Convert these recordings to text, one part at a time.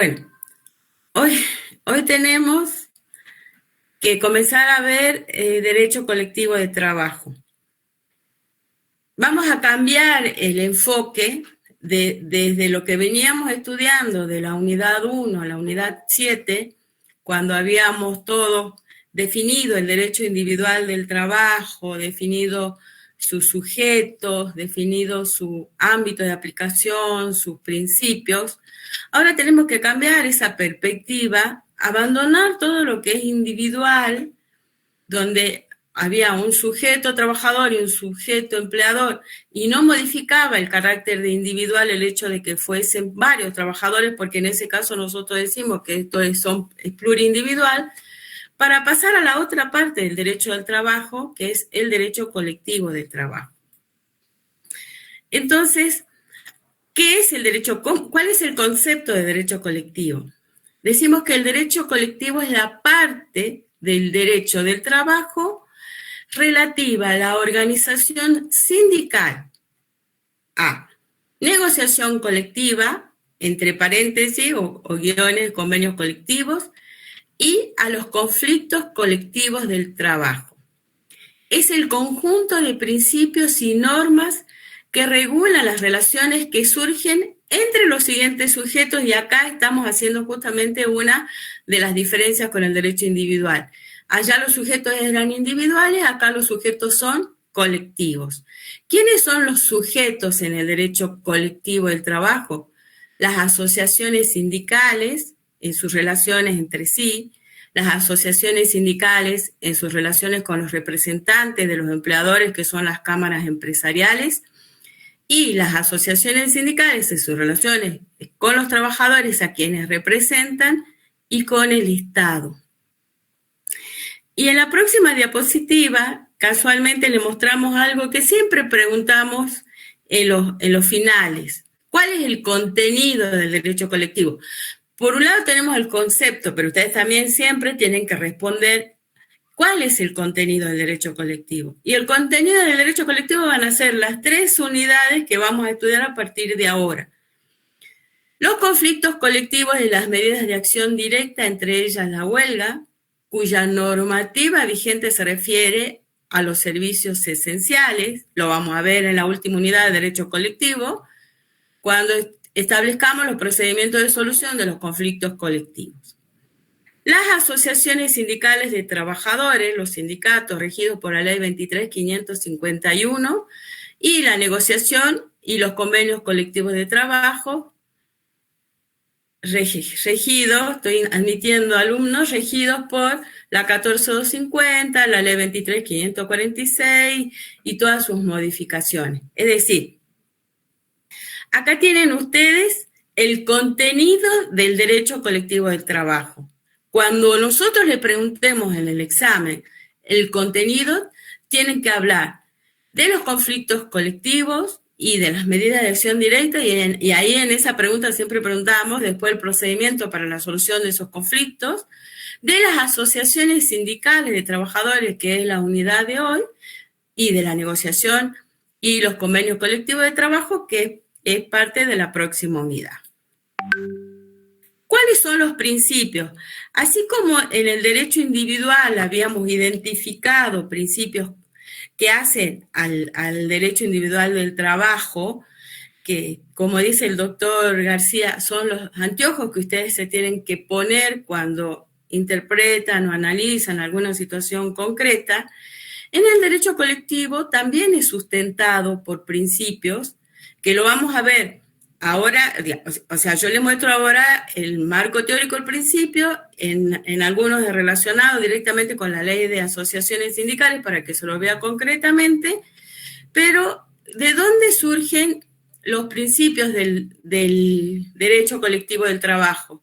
Bueno, hoy, hoy tenemos que comenzar a ver derecho colectivo de trabajo. Vamos a cambiar el enfoque desde lo que veníamos estudiando de la unidad 1 a la unidad 7, cuando habíamos todos definido el derecho individual del trabajo, definido sus sujetos, definido su ámbito de aplicación, sus principios. Ahora tenemos que cambiar esa perspectiva, abandonar todo lo que es individual, donde había un sujeto trabajador y un sujeto empleador, y no modificaba el carácter de individual el hecho de que fuesen varios trabajadores, porque en ese caso nosotros decimos que esto es plurindividual, para pasar a la otra parte del derecho al trabajo, que es el derecho colectivo del trabajo. Entonces, ¿qué es el derecho? ¿Cuál es el concepto de derecho colectivo? Decimos que el derecho colectivo es la parte del derecho del trabajo relativa a la organización sindical, a negociación colectiva, entre paréntesis o guiones, convenios colectivos, y a los conflictos colectivos del trabajo. Es el conjunto de principios y normas que regulan las relaciones que surgen entre los siguientes sujetos, y acá estamos haciendo justamente una de las diferencias con el derecho individual. Allá los sujetos eran individuales, acá los sujetos son colectivos. ¿Quiénes son los sujetos en el derecho colectivo del trabajo? Las asociaciones sindicales en sus relaciones entre sí, las asociaciones sindicales en sus relaciones con los representantes de los empleadores, que son las cámaras empresariales, y las asociaciones sindicales en sus relaciones con los trabajadores a quienes representan y con el Estado. Y en la próxima diapositiva, casualmente le mostramos algo que siempre preguntamos en los finales. ¿Cuál es el contenido del derecho colectivo? Por un lado tenemos el concepto, pero ustedes también siempre tienen que responder cuál es el contenido del derecho colectivo. Y el contenido del derecho colectivo van a ser las 3 unidades que vamos a estudiar a partir de ahora. Los conflictos colectivos y las medidas de acción directa, entre ellas la huelga, cuya normativa vigente se refiere a los servicios esenciales, lo vamos a ver en la última unidad de derecho colectivo, cuando establezcamos los procedimientos de solución de los conflictos colectivos. Las asociaciones sindicales de trabajadores, los sindicatos regidos por la ley 23.551, y la negociación y los convenios colectivos de trabajo regidos, estoy admitiendo alumnos, regidos por la 14.250, la ley 23.546 y todas sus modificaciones. Es decir, acá tienen ustedes el contenido del derecho colectivo del trabajo. Cuando nosotros le preguntemos en el examen el contenido, tienen que hablar de los conflictos colectivos y de las medidas de acción directa, y ahí en esa pregunta siempre preguntamos después el procedimiento para la solución de esos conflictos, de las asociaciones sindicales de trabajadores, que es la unidad de hoy, y de la negociación y los convenios colectivos de trabajo, que es parte de la próxima unidad. ¿Cuáles son los principios? Así como en el derecho individual habíamos identificado principios que hacen al derecho individual del trabajo, que, como dice el doctor García, son los anteojos que ustedes se tienen que poner cuando interpretan o analizan alguna situación concreta. En el derecho colectivo también es sustentado por principios que lo vamos a ver ahora. O sea, yo les muestro ahora el marco teórico del principio, en algunos relacionados directamente con la ley de asociaciones sindicales para que se lo vea concretamente, pero ¿de dónde surgen los principios del derecho colectivo del trabajo?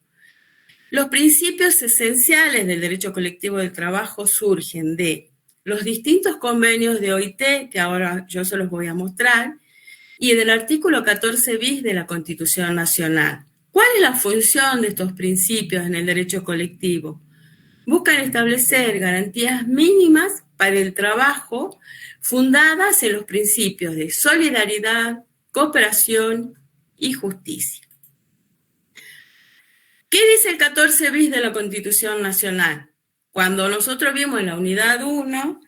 Los principios esenciales del derecho colectivo del trabajo surgen de los distintos convenios de OIT, que ahora yo se los voy a mostrar, y del artículo 14 bis de la Constitución Nacional. ¿Cuál es la función de estos principios en el derecho colectivo? Buscan establecer garantías mínimas para el trabajo fundadas en los principios de solidaridad, cooperación y justicia. ¿Qué el 14 bis de la Constitución Nacional? Cuando nosotros vimos en la unidad 1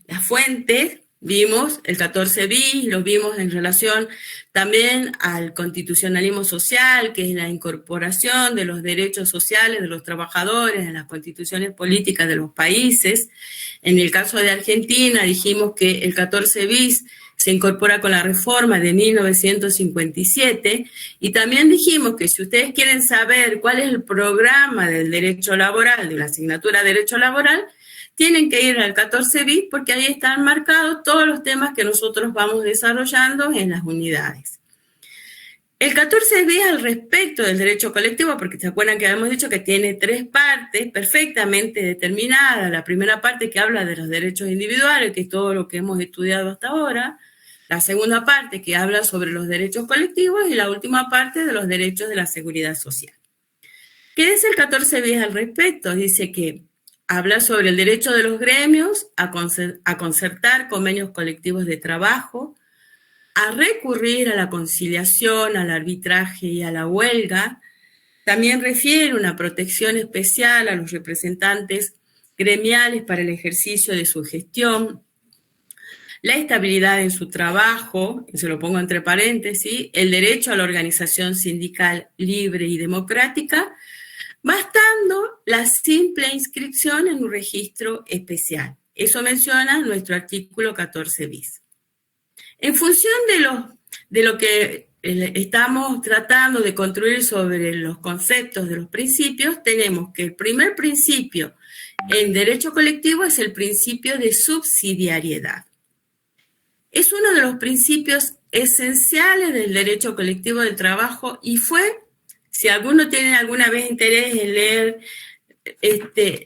las fuentes, vimos el 14 bis, lo vimos en relación también al constitucionalismo social, que es la incorporación de los derechos sociales de los trabajadores en las constituciones políticas de los países. En el caso de Argentina dijimos que el 14 bis se incorpora con la reforma de 1957, y también dijimos que si ustedes quieren saber cuál es el programa del derecho laboral, de la asignatura de derecho laboral, tienen que ir al 14 bis porque ahí están marcados todos los temas que nosotros vamos desarrollando en las unidades. El 14 bis al respecto del derecho colectivo, porque se acuerdan que habíamos dicho que tiene 3 partes perfectamente determinadas. La primera parte que habla de los derechos individuales, que es todo lo que hemos estudiado hasta ahora. La segunda parte que habla sobre los derechos colectivos y la última parte de los derechos de la seguridad social. ¿Qué dice el 14 bis al respecto? Dice que habla sobre el derecho de los gremios a concertar convenios colectivos de trabajo, a recurrir a la conciliación, al arbitraje y a la huelga. También refiere una protección especial a los representantes gremiales para el ejercicio de su gestión, la estabilidad en su trabajo, se lo pongo entre paréntesis, el derecho a la organización sindical libre y democrática, bastando la simple inscripción en un registro especial. Eso menciona nuestro artículo 14 bis. En función de lo que estamos tratando de construir sobre los conceptos de los principios, tenemos que el primer principio en derecho colectivo es el principio de subsidiariedad. Es uno de los principios esenciales del derecho colectivo del trabajo y fue, si alguno tiene alguna vez interés en leer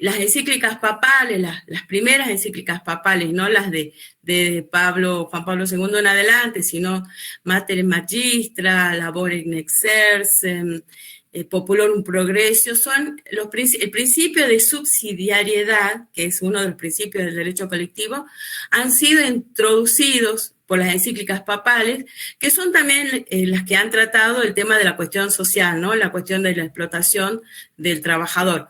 las encíclicas papales, las primeras encíclicas papales, no las de Juan Pablo II en adelante, sino Mater Magistra, Labore in Exercem, Populorum Progressio, son el principio de subsidiariedad, que es uno de los principios del derecho colectivo, han sido introducidos por las encíclicas papales, que son también las que han tratado el tema de la cuestión social, ¿no? La cuestión de la explotación del trabajador.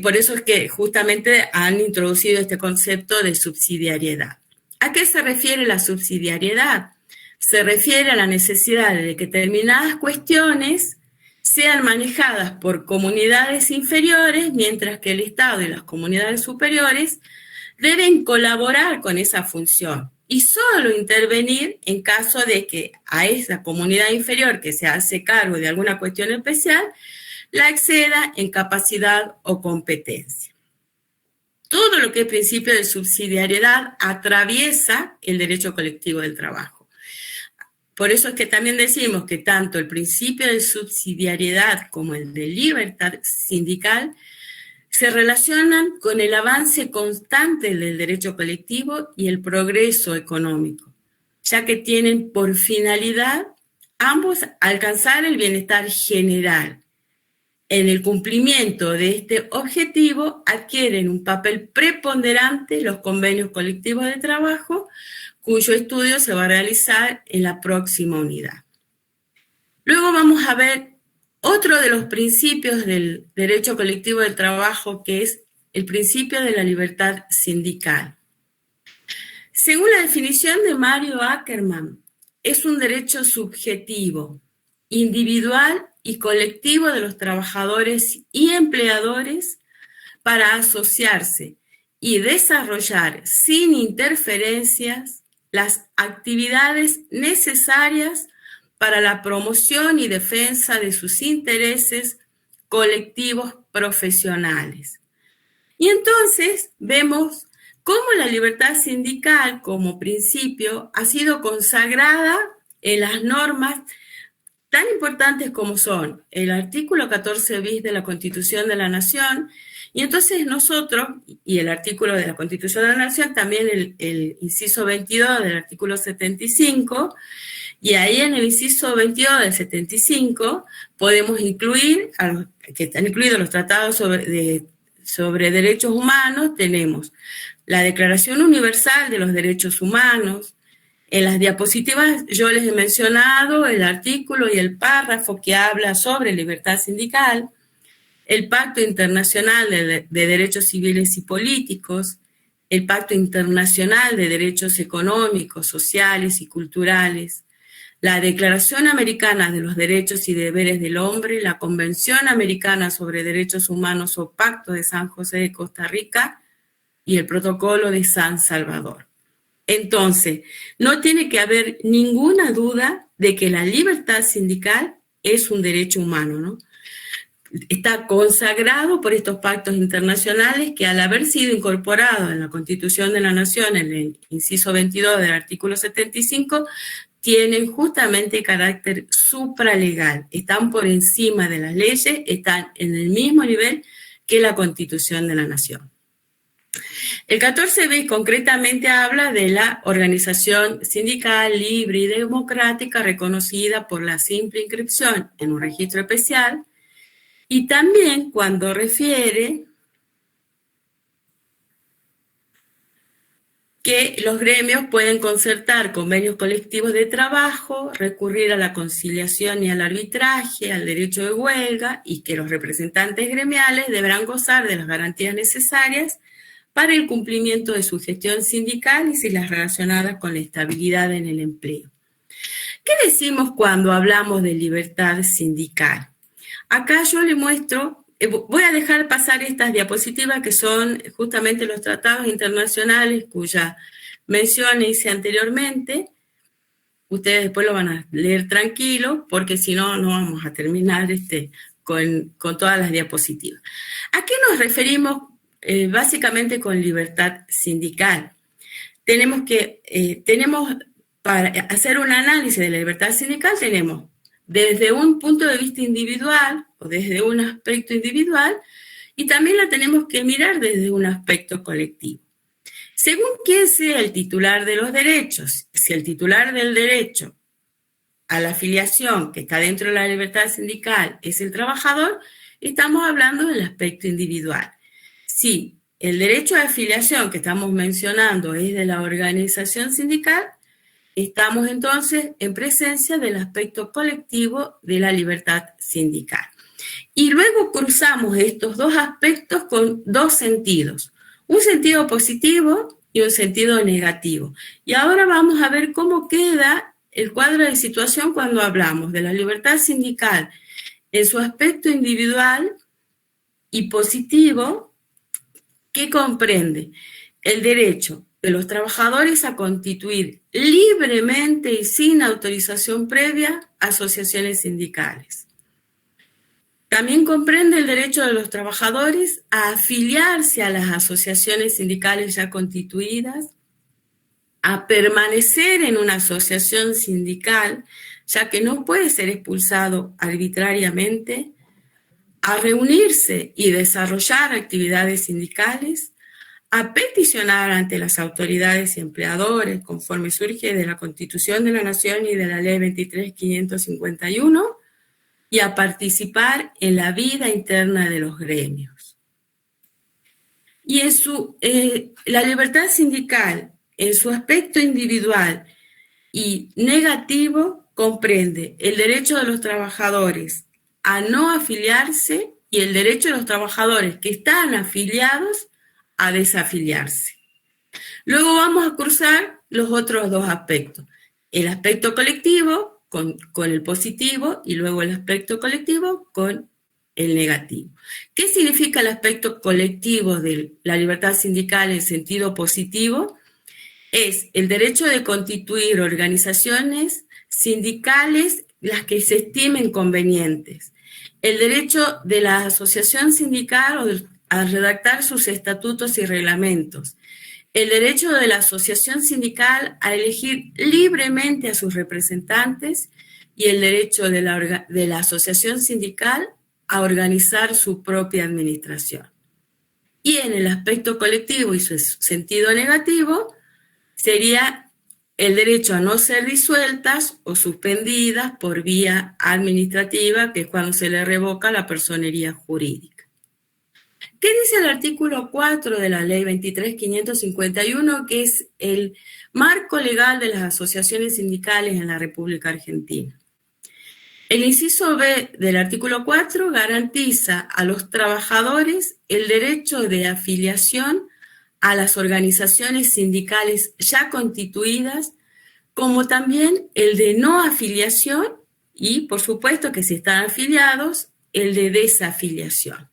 Por eso es que justamente han introducido este concepto de subsidiariedad. ¿A qué se refiere la subsidiariedad? Se refiere a la necesidad de que determinadas cuestiones sean manejadas por comunidades inferiores, mientras que el Estado y las comunidades superiores deben colaborar con esa función y solo intervenir en caso de que a esa comunidad inferior que se hace cargo de alguna cuestión especial la exceda en capacidad o competencia. Todo lo que es principio de subsidiariedad atraviesa el derecho colectivo del trabajo. Por eso es que también decimos que tanto el principio de subsidiariedad como el de libertad sindical se relacionan con el avance constante del derecho colectivo y el progreso económico, ya que tienen por finalidad ambos alcanzar el bienestar general. En el cumplimiento de este objetivo adquieren un papel preponderante los convenios colectivos de trabajo, cuyo estudio se va a realizar en la próxima unidad. Luego vamos a ver otro de los principios del derecho colectivo del trabajo, que es el principio de la libertad sindical. Según la definición de Mario Ackerman, es un derecho subjetivo, individual y colectivo de los trabajadores y empleadores para asociarse y desarrollar sin interferencias las actividades necesarias para la promoción y defensa de sus intereses colectivos profesionales. Y entonces vemos cómo la libertad sindical como principio ha sido consagrada en las normas tan importantes como son el artículo 14 bis de la Constitución de la Nación, y entonces nosotros, y el artículo de la Constitución de la Nación, también el inciso 22 del artículo 75, y ahí en el inciso 22 del 75 podemos incluir, que están incluidos los tratados sobre derechos humanos, tenemos la Declaración Universal de los Derechos Humanos, En las diapositivas yo les he mencionado el artículo y el párrafo que habla sobre libertad sindical, el Pacto Internacional de Derechos Civiles y Políticos, el Pacto Internacional de Derechos Económicos, Sociales y Culturales, la Declaración Americana de los Derechos y Deberes del Hombre, la Convención Americana sobre Derechos Humanos o Pacto de San José de Costa Rica y el Protocolo de San Salvador. Entonces, no tiene que haber ninguna duda de que la libertad sindical es un derecho humano, ¿no? Está consagrado por estos pactos internacionales que, al haber sido incorporados en la Constitución de la Nación, en el inciso 22 del artículo 75, tienen justamente carácter supralegal, están por encima de las leyes, están en el mismo nivel que la Constitución de la Nación. El 14b concretamente habla de la organización sindical libre y democrática reconocida por la simple inscripción en un registro especial, y también cuando refiere que los gremios pueden concertar convenios colectivos de trabajo, recurrir a la conciliación y al arbitraje, al derecho de huelga, y que los representantes gremiales deberán gozar de las garantías necesarias para el cumplimiento de su gestión sindical y las relacionadas con la estabilidad en el empleo. ¿Qué decimos cuando hablamos de libertad sindical? Acá yo le muestro, voy a dejar pasar estas diapositivas que son justamente los tratados internacionales cuya mención hice anteriormente. Ustedes después lo van a leer tranquilo porque si no, no vamos a terminar con todas las diapositivas. ¿A qué nos referimos básicamente con libertad sindical? Tenemos para hacer un análisis de la libertad sindical, tenemos desde un punto de vista individual o desde un aspecto individual, y también la tenemos que mirar desde un aspecto colectivo. Según quién sea el titular de los derechos, si el titular del derecho a la afiliación que está dentro de la libertad sindical es el trabajador, estamos hablando del aspecto individual. Si el derecho de afiliación que estamos mencionando es de la organización sindical, estamos entonces en presencia del aspecto colectivo de la libertad sindical. Y luego cruzamos estos dos aspectos con dos sentidos, un sentido positivo y un sentido negativo. Y ahora vamos a ver cómo queda el cuadro de situación cuando hablamos de la libertad sindical en su aspecto individual y positivo, que comprende el derecho de los trabajadores a constituir libremente y sin autorización previa asociaciones sindicales. También comprende el derecho de los trabajadores a afiliarse a las asociaciones sindicales ya constituidas, a permanecer en una asociación sindical, ya que no puede ser expulsado arbitrariamente, a reunirse y desarrollar actividades sindicales, a peticionar ante las autoridades y empleadores, conforme surge de la Constitución de la Nación y de la Ley 23.551, y a participar en la vida interna de los gremios. Y la libertad sindical, en su aspecto individual y negativo, comprende el derecho de los trabajadores a no afiliarse y el derecho de los trabajadores que están afiliados a desafiliarse. Luego vamos a cruzar los otros dos aspectos. El aspecto colectivo con el positivo y luego el aspecto colectivo con el negativo. ¿Qué significa el aspecto colectivo de la libertad sindical en sentido positivo? Es el derecho de constituir organizaciones sindicales las que se estimen convenientes. El derecho de la asociación sindical a redactar sus estatutos y reglamentos, el derecho de la asociación sindical a elegir libremente a sus representantes y el derecho de la asociación sindical a organizar su propia administración. Y en el aspecto colectivo y su sentido negativo sería el derecho a no ser disueltas o suspendidas por vía administrativa, que es cuando se le revoca la personería jurídica. ¿Qué dice el artículo 4 de la ley 23.551, que es el marco legal de las asociaciones sindicales en la República Argentina? El inciso B del artículo 4 garantiza a los trabajadores el derecho de afiliación a las organizaciones sindicales ya constituidas, como también el de no afiliación y, por supuesto, que si están afiliados, el de desafiliación.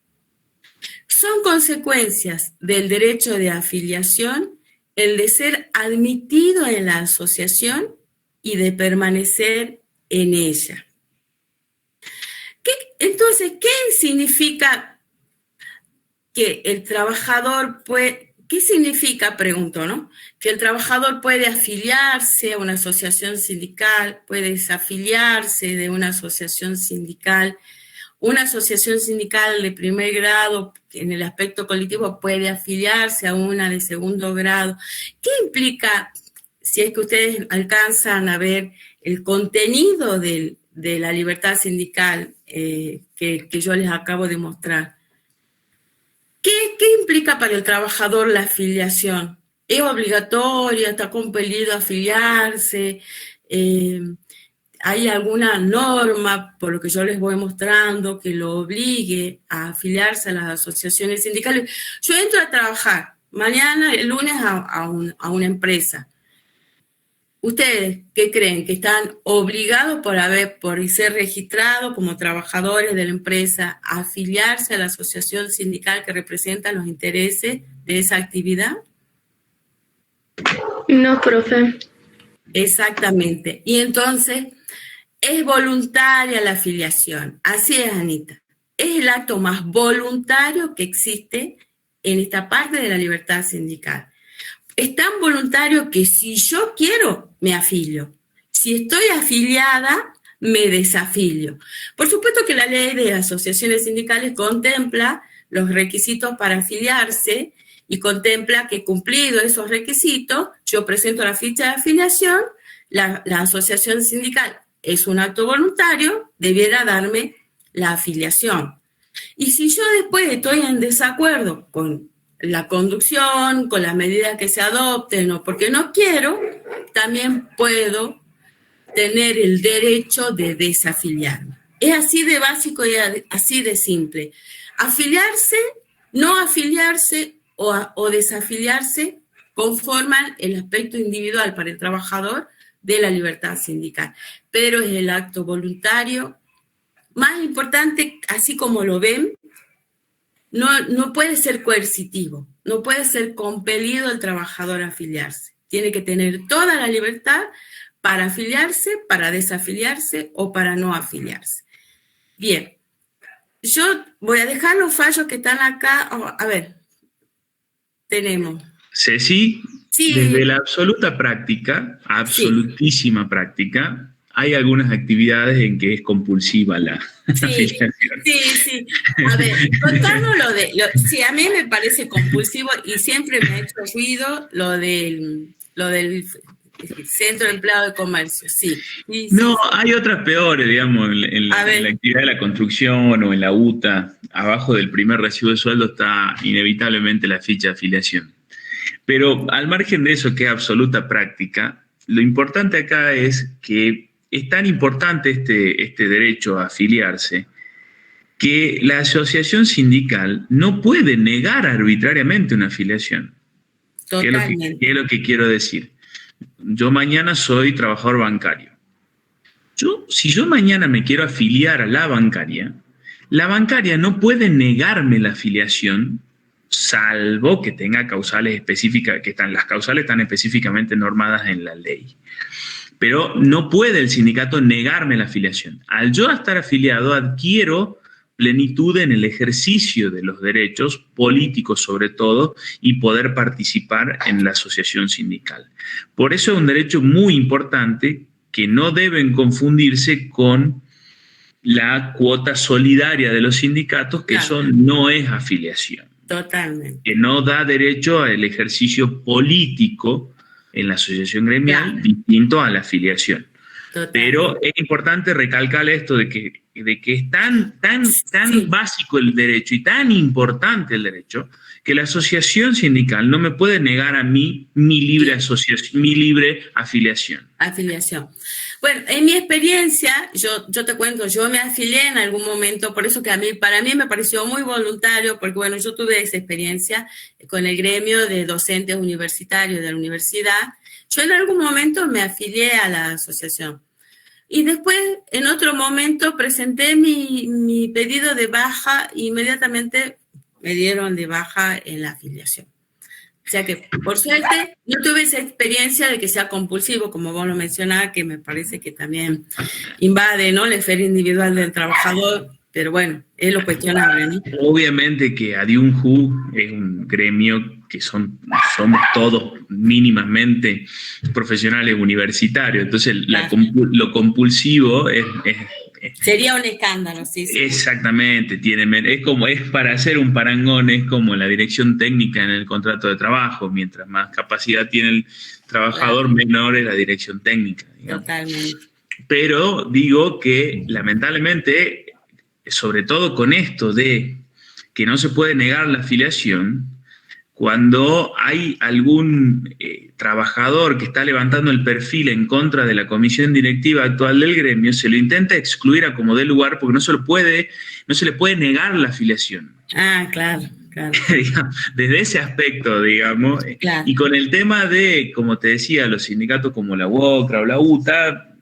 Son consecuencias del derecho de afiliación el de ser admitido en la asociación y de permanecer en ella. Entonces, ¿qué significa que el trabajador puede, qué significa, pregunto, ¿no? Que el trabajador puede afiliarse a una asociación sindical, puede desafiliarse de una asociación sindical. Una asociación sindical de primer grado en el aspecto colectivo puede afiliarse a una de segundo grado. ¿Qué implica, si es que ustedes alcanzan a ver el contenido de la libertad sindical que yo les acabo de mostrar? ¿Qué implica para el trabajador la afiliación? ¿Es obligatoria? ¿Está compelido a afiliarse? ¿Hay alguna norma, por lo que yo les voy mostrando, que lo obligue a afiliarse a las asociaciones sindicales? Yo entro a trabajar mañana, el lunes, a una empresa. ¿Ustedes qué creen? ¿Que están obligados por ser registrados como trabajadores de la empresa a afiliarse a la asociación sindical que representa los intereses de esa actividad? No, profe. Exactamente. Y entonces es voluntaria la afiliación. Así es, Anita. Es el acto más voluntario que existe en esta parte de la libertad sindical. Es tan voluntario que si yo quiero, me afilio. Si estoy afiliada, me desafilio. Por supuesto que la ley de asociaciones sindicales contempla los requisitos para afiliarse y contempla que cumplidos esos requisitos, yo presento la ficha de afiliación, la asociación sindical es un acto voluntario, debiera darme la afiliación. Y si yo después estoy en desacuerdo con la conducción, con las medidas que se adopten o porque no quiero, también puedo tener el derecho de desafiliarme. Es así de básico y así de simple. Afiliarse, no afiliarse o desafiliarse conforman el aspecto individual para el trabajador de la libertad sindical, pero es el acto voluntario más importante, así como lo ven. No puede ser coercitivo, no puede ser compelido el trabajador a afiliarse. Tiene que tener toda la libertad para afiliarse, para desafiliarse o para no afiliarse. Bien, yo voy a dejar los fallos que están acá. A ver, tenemos. Ceci, Sí. Desde la absoluta práctica, absolutísima práctica, hay algunas actividades en que es compulsiva la afiliación. Sí. A ver, contanos sí, a mí me parece compulsivo y siempre me ha hecho ruido lo del Centro de Empleado de Comercio, sí. No, hay otras peores, digamos, en la actividad de la construcción o en la UTA, abajo del primer recibo de sueldo está inevitablemente la ficha de afiliación. Pero al margen de eso, que es absoluta práctica, lo importante acá es que es tan importante este derecho a afiliarse que la asociación sindical no puede negar arbitrariamente una afiliación. Totalmente. ¿Qué es lo que quiero decir? Yo mañana soy trabajador bancario. Si yo mañana me quiero afiliar a la bancaria no puede negarme la afiliación, salvo que tenga causales específicas, las causales están específicamente normadas en la ley. Pero no puede el sindicato negarme la afiliación. Al yo estar afiliado, adquiero plenitud en el ejercicio de los derechos políticos, sobre todo, y poder participar en la asociación sindical. Por eso es un derecho muy importante que no deben confundirse con la cuota solidaria de los sindicatos, que eso no es afiliación. Totalmente. Que no da derecho al ejercicio político en la asociación gremial, distinto a la afiliación. Totalmente. Pero es importante recalcar esto de que que es tan Sí, básico el derecho y tan importante el derecho, que la asociación sindical no me puede negar a mí mi libre bien. asociación, mi libre afiliación. Afiliación. Bueno, en mi experiencia, yo te cuento, yo me afilié en algún momento, por eso que para mí me pareció muy voluntario, porque bueno, yo tuve esa experiencia con el gremio de docentes universitarios de la universidad. Yo en algún momento me afilié a la asociación. Y después, en otro momento, presenté mi pedido de baja, e inmediatamente me dieron de baja en la afiliación. O sea que, por suerte, no tuve esa experiencia de que sea compulsivo, como vos lo mencionabas, que me parece que también invade, ¿no?, la esfera individual del trabajador, pero bueno, es lo cuestionable, ¿no? Obviamente que Adiunju es un gremio que somos todos mínimamente profesionales universitarios, entonces Claro. lo compulsivo Sería un escándalo, sí, sí. exactamente, es para hacer un parangón, es como la dirección técnica en el contrato de trabajo, mientras más capacidad tiene el Claro, trabajador, menor es la dirección técnica, digamos. totalmente. Pero digo que lamentablemente, sobre todo con esto de que no se puede negar la afiliación, cuando hay algún trabajador que está levantando el perfil en contra de la comisión directiva actual del gremio, se lo intenta excluir a como dé lugar porque no se le puede negar la afiliación. Ah, claro, claro, Desde ese aspecto, digamos, claro. y con el tema de, como te decía, los sindicatos como la UOCRA o la UTA,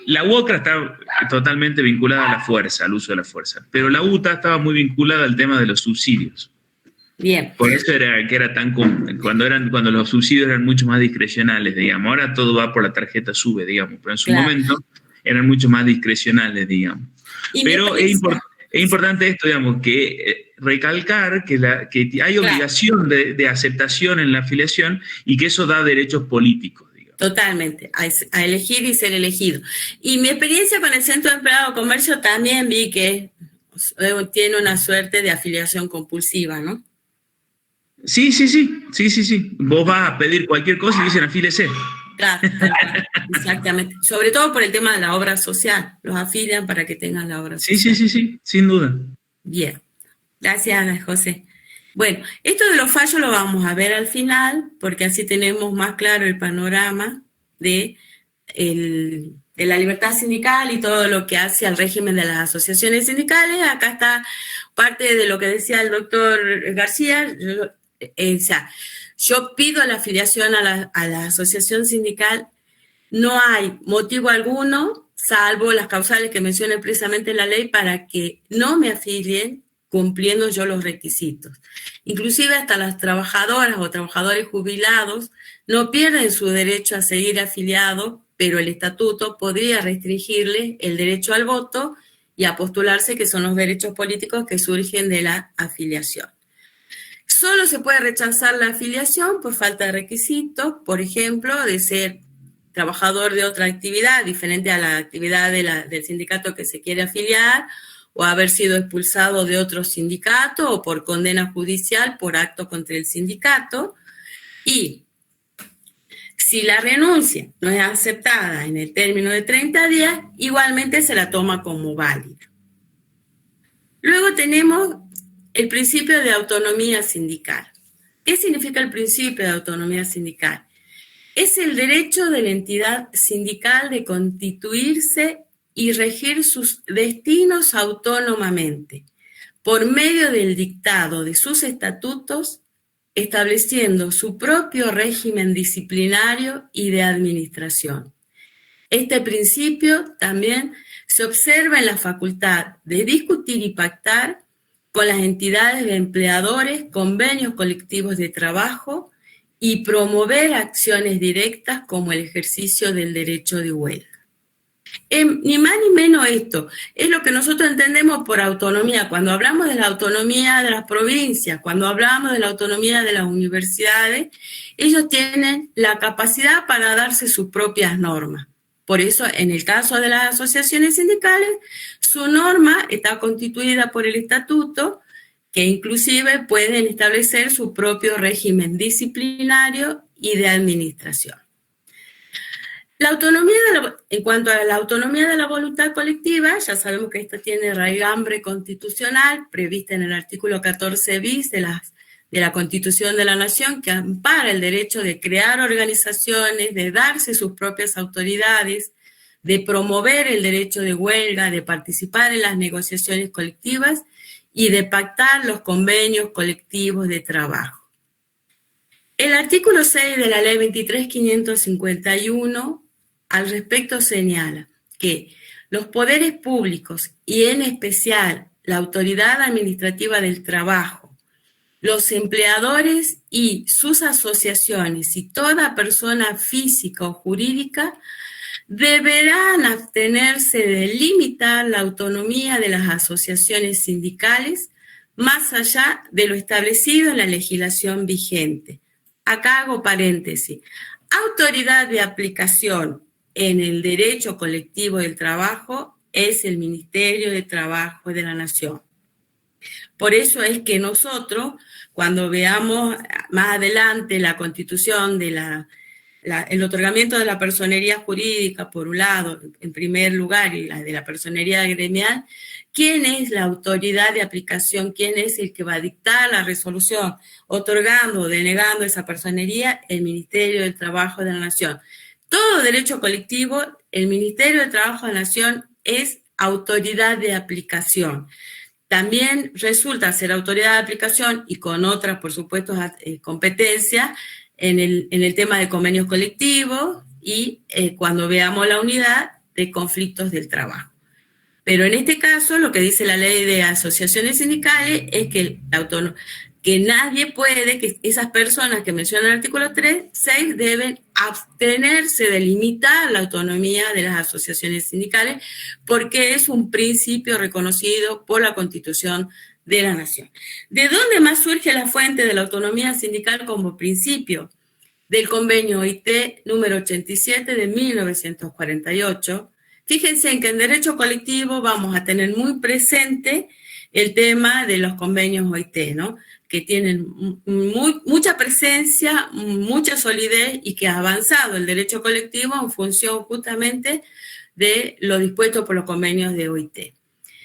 la UOCRA está totalmente vinculada a la fuerza, al uso de la fuerza, pero la UTA estaba muy vinculada al tema de los subsidios. Bien. Por eso era que era tan cuando los subsidios eran mucho más discrecionales, digamos. Ahora todo va por la tarjeta SUBE, digamos, pero en su Claro. momento eran mucho más discrecionales, digamos. Y mi Pero experiencia, es importante esto, digamos, que recalcar que hay claro, obligación de aceptación en la afiliación y que eso da derechos políticos, digamos. totalmente, a elegir y ser elegido. Y mi experiencia con el Centro de Empleado de Comercio también vi que tiene una suerte de afiliación compulsiva, ¿no? Sí. Vos vas a pedir cualquier cosa y dicen afílese. Claro, tal cual, exactamente. Sobre todo por el tema de la obra social. Los afilian para que tengan la obra social. Sí, sin duda. Bien, gracias, José. Bueno, esto de los fallos lo vamos a ver al final, porque así tenemos más claro el panorama de, de la libertad sindical y todo lo que hace al régimen de las asociaciones sindicales. Acá está parte de lo que decía el doctor García. O sea, yo pido la afiliación a la asociación sindical, no hay motivo alguno, salvo las causales que menciona expresamente la ley, para que no me afilien cumpliendo yo los requisitos. Inclusive hasta las trabajadoras o trabajadores jubilados no pierden su derecho a seguir afiliados, pero el estatuto podría restringirles el derecho al voto y a postularse, que son los derechos políticos que surgen de la afiliación. Solo se puede rechazar la afiliación por falta de requisitos, por ejemplo, de ser trabajador de otra actividad diferente a la actividad del sindicato que se quiere afiliar, o haber sido expulsado de otro sindicato, o por condena judicial por acto contra el sindicato. Y si la renuncia no es aceptada en el término de 30 días, igualmente se la toma como válida. Luego tenemos el principio de autonomía sindical. ¿Qué significa el principio de autonomía sindical? Es el derecho de la entidad sindical de constituirse y regir sus destinos autónomamente, por medio del dictado de sus estatutos, estableciendo su propio régimen disciplinario y de administración. Este principio también se observa en la facultad de discutir y pactar con las entidades de empleadores, convenios colectivos de trabajo y promover acciones directas como el ejercicio del derecho de huelga. Ni más ni menos esto, es lo que nosotros entendemos por autonomía. Cuando hablamos de la autonomía de las provincias, cuando hablamos de la autonomía de las universidades, ellos tienen la capacidad para darse sus propias normas. Por eso, en el caso de las asociaciones sindicales, su norma está constituida por el estatuto, que inclusive pueden establecer su propio régimen disciplinario y de administración. En cuanto a la autonomía de la voluntad colectiva, ya sabemos que esta tiene raigambre constitucional prevista en el artículo 14 bis de la Constitución de la Nación, que ampara el derecho de crear organizaciones, de darse sus propias autoridades, de promover el derecho de huelga, de participar en las negociaciones colectivas y de pactar los convenios colectivos de trabajo. El artículo 6 de la Ley 23.551 al respecto señala que los poderes públicos y en especial la autoridad administrativa del trabajo, los empleadores y sus asociaciones y toda persona física o jurídica deberán abstenerse de limitar la autonomía de las asociaciones sindicales más allá de lo establecido en la legislación vigente. Acá hago paréntesis. Autoridad de aplicación en el derecho colectivo del trabajo es el Ministerio de Trabajo de la Nación. Por eso es que nosotros, cuando veamos más adelante la constitución de el otorgamiento de la personería jurídica, por un lado, en primer lugar, y la de la personería gremial, ¿quién es la autoridad de aplicación? ¿Quién es el que va a dictar la resolución otorgando o denegando esa personería? El Ministerio del Trabajo de la Nación. Todo derecho colectivo, el Ministerio del Trabajo de la Nación es autoridad de aplicación. También resulta ser autoridad de aplicación y con otras, por supuesto, competencias en el tema de convenios colectivos y cuando veamos la unidad de conflictos del trabajo. Pero en este caso, lo que dice la ley de asociaciones sindicales es que nadie puede, que esas personas que menciona el artículo 6 deben abstenerse de limitar la autonomía de las asociaciones sindicales porque es un principio reconocido por la Constitución de la Nación. ¿De dónde más surge la fuente de la autonomía sindical como principio? Del convenio OIT número 87 de 1948. Fíjense en que en derecho colectivo vamos a tener muy presente el tema de los convenios OIT, ¿no? Que tienen mucha presencia, mucha solidez y que ha avanzado el derecho colectivo en función justamente de lo dispuesto por los convenios de OIT.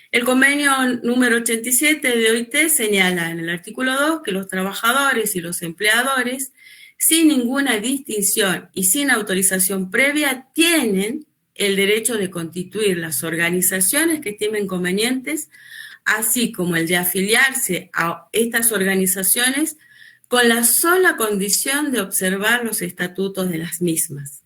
El convenio número 87 de OIT señala en el artículo 2 que los trabajadores y los empleadores, sin ninguna distinción y sin autorización previa, tienen el derecho de constituir las organizaciones que estimen convenientes, así como el de afiliarse a estas organizaciones con la sola condición de observar los estatutos de las mismas.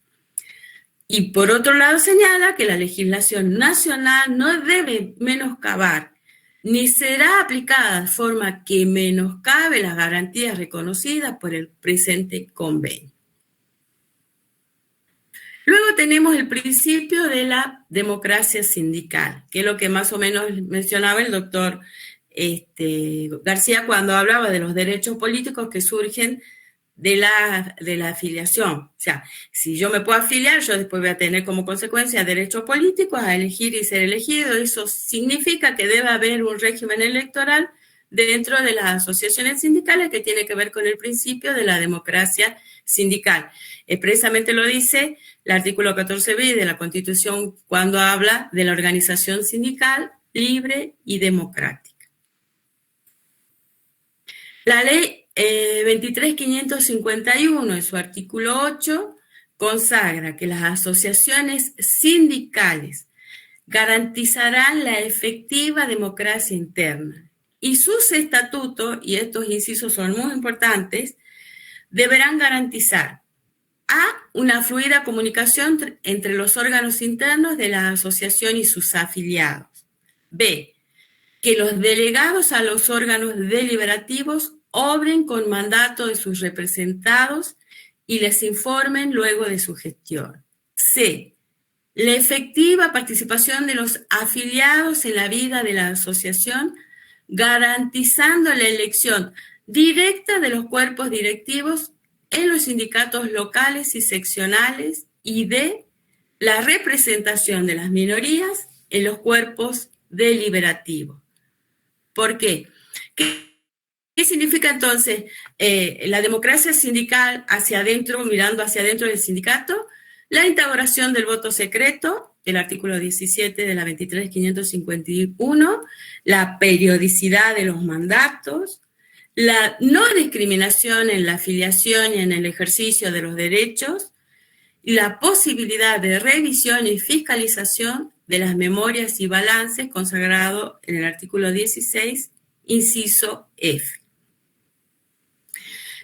Y por otro lado señala que la legislación nacional no debe menoscabar ni será aplicada de forma que menoscabe las garantías reconocidas por el presente convenio. Luego tenemos el principio de la democracia sindical, que es lo que más o menos mencionaba el doctor García cuando hablaba de los derechos políticos que surgen de la afiliación. O sea, si yo me puedo afiliar, yo después voy a tener como consecuencia derechos políticos a elegir y ser elegido. Eso significa que debe haber un régimen electoral dentro de las asociaciones sindicales que tiene que ver con el principio de la democracia sindical. Expresamente lo dice el artículo 14 bis de la Constitución cuando habla de la organización sindical libre y democrática. La ley 23.551 en su artículo 8 consagra que las asociaciones sindicales garantizarán la efectiva democracia interna y sus estatutos, y estos incisos son muy importantes, deberán garantizar A, una fluida comunicación entre los órganos internos de la asociación y sus afiliados. B, que los delegados a los órganos deliberativos obren con mandato de sus representados y les informen luego de su gestión. C, la efectiva participación de los afiliados en la vida de la asociación, garantizando la elección directa de los cuerpos directivos en los sindicatos locales y seccionales, y D, la representación de las minorías en los cuerpos deliberativos. ¿Por qué? ¿Qué significa entonces la democracia sindical hacia adentro, mirando hacia adentro del sindicato? la instauración del voto secreto, el artículo 17 de la 23.551, la periodicidad de los mandatos, la no discriminación en la afiliación y en el ejercicio de los derechos, y la posibilidad de revisión y fiscalización de las memorias y balances consagrado en el artículo 16, inciso F.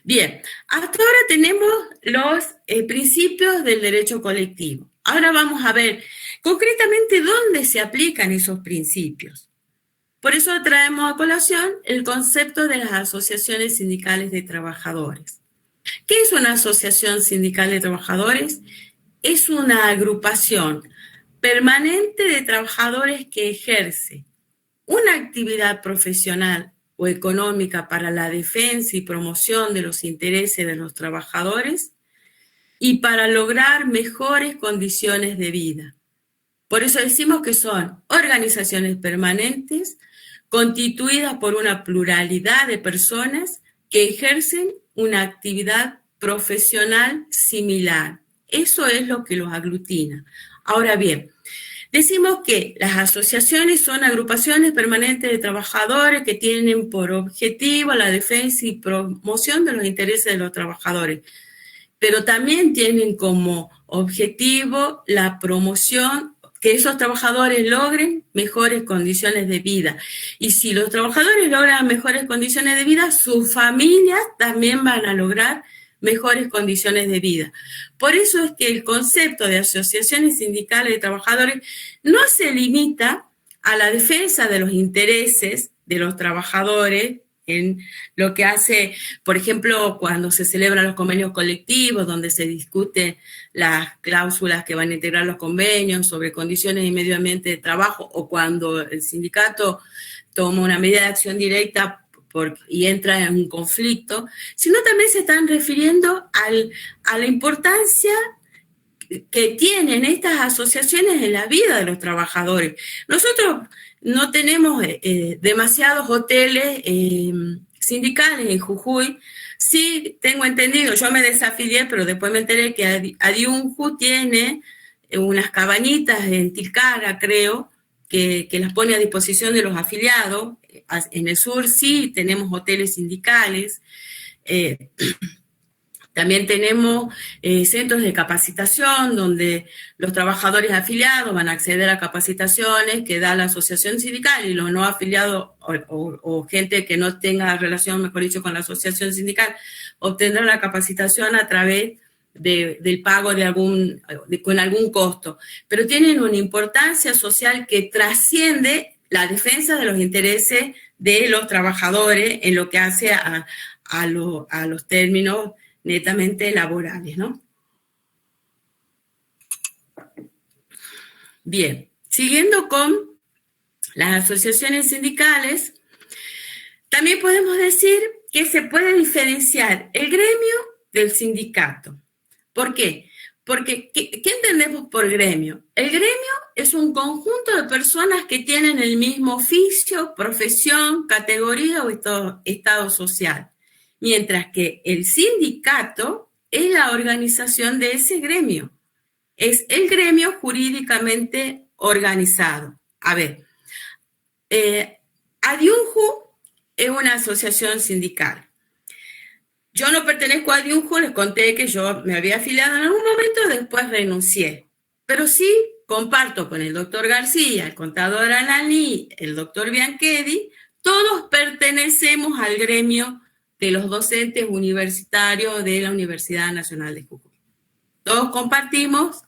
Bien, hasta ahora tenemos los principios del derecho colectivo. Ahora vamos a ver concretamente dónde se aplican esos principios. Por eso traemos a colación el concepto de las asociaciones sindicales de trabajadores. ¿Qué es una asociación sindical de trabajadores? Es una agrupación permanente de trabajadores que ejerce una actividad profesional o económica para la defensa y promoción de los intereses de los trabajadores y para lograr mejores condiciones de vida. Por eso decimos que son organizaciones permanentes constituidas por una pluralidad de personas que ejercen una actividad profesional similar. Eso es lo que los aglutina. Ahora bien, decimos que las asociaciones son agrupaciones permanentes de trabajadores que tienen por objetivo la defensa y promoción de los intereses de los trabajadores, pero también tienen como objetivo la promoción, que esos trabajadores logren mejores condiciones de vida. Y si los trabajadores logran mejores condiciones de vida, sus familias también van a lograr mejores condiciones de vida. Por eso es que el concepto de asociaciones sindicales de trabajadores no se limita a la defensa de los intereses de los trabajadores en lo que hace, por ejemplo, cuando se celebran los convenios colectivos, donde se discuten las cláusulas que van a integrar los convenios sobre condiciones y medio ambiente de trabajo, o cuando el sindicato toma una medida de acción directa y entra en un conflicto, sino también se están refiriendo a la importancia que tienen estas asociaciones en la vida de los trabajadores. Nosotros no tenemos demasiados hoteles sindicales en Jujuy. Sí, tengo entendido, yo me desafilié, pero después me enteré que Adiunju tiene unas cabañitas en Tilcara, creo, que las pone a disposición de los afiliados. En el sur sí tenemos hoteles sindicales. También tenemos centros de capacitación donde los trabajadores afiliados van a acceder a capacitaciones que da la asociación sindical, y los no afiliados o gente que no tenga relación, mejor dicho, con la asociación sindical, obtendrán la capacitación a través del pago con algún costo. Pero tienen una importancia social que trasciende la defensa de los intereses de los trabajadores en lo que hace a los términos netamente laborales, ¿no? Bien, siguiendo con las asociaciones sindicales, también podemos decir que se puede diferenciar el gremio del sindicato. ¿Por qué? Porque, ¿qué entendemos por gremio? El gremio es un conjunto de personas que tienen el mismo oficio, profesión, categoría o estado social. Mientras que el sindicato es la organización de ese gremio. Es el gremio jurídicamente organizado. A ver, Adiunju es una asociación sindical. Yo no pertenezco a Adiunju, les conté que yo me había afiliado en algún momento, después renuncié. Pero sí comparto con el doctor García, el contador Alani, el doctor Bianchedi, todos pertenecemos al gremio de los docentes universitarios de la Universidad Nacional de Jujuy. Todos compartimos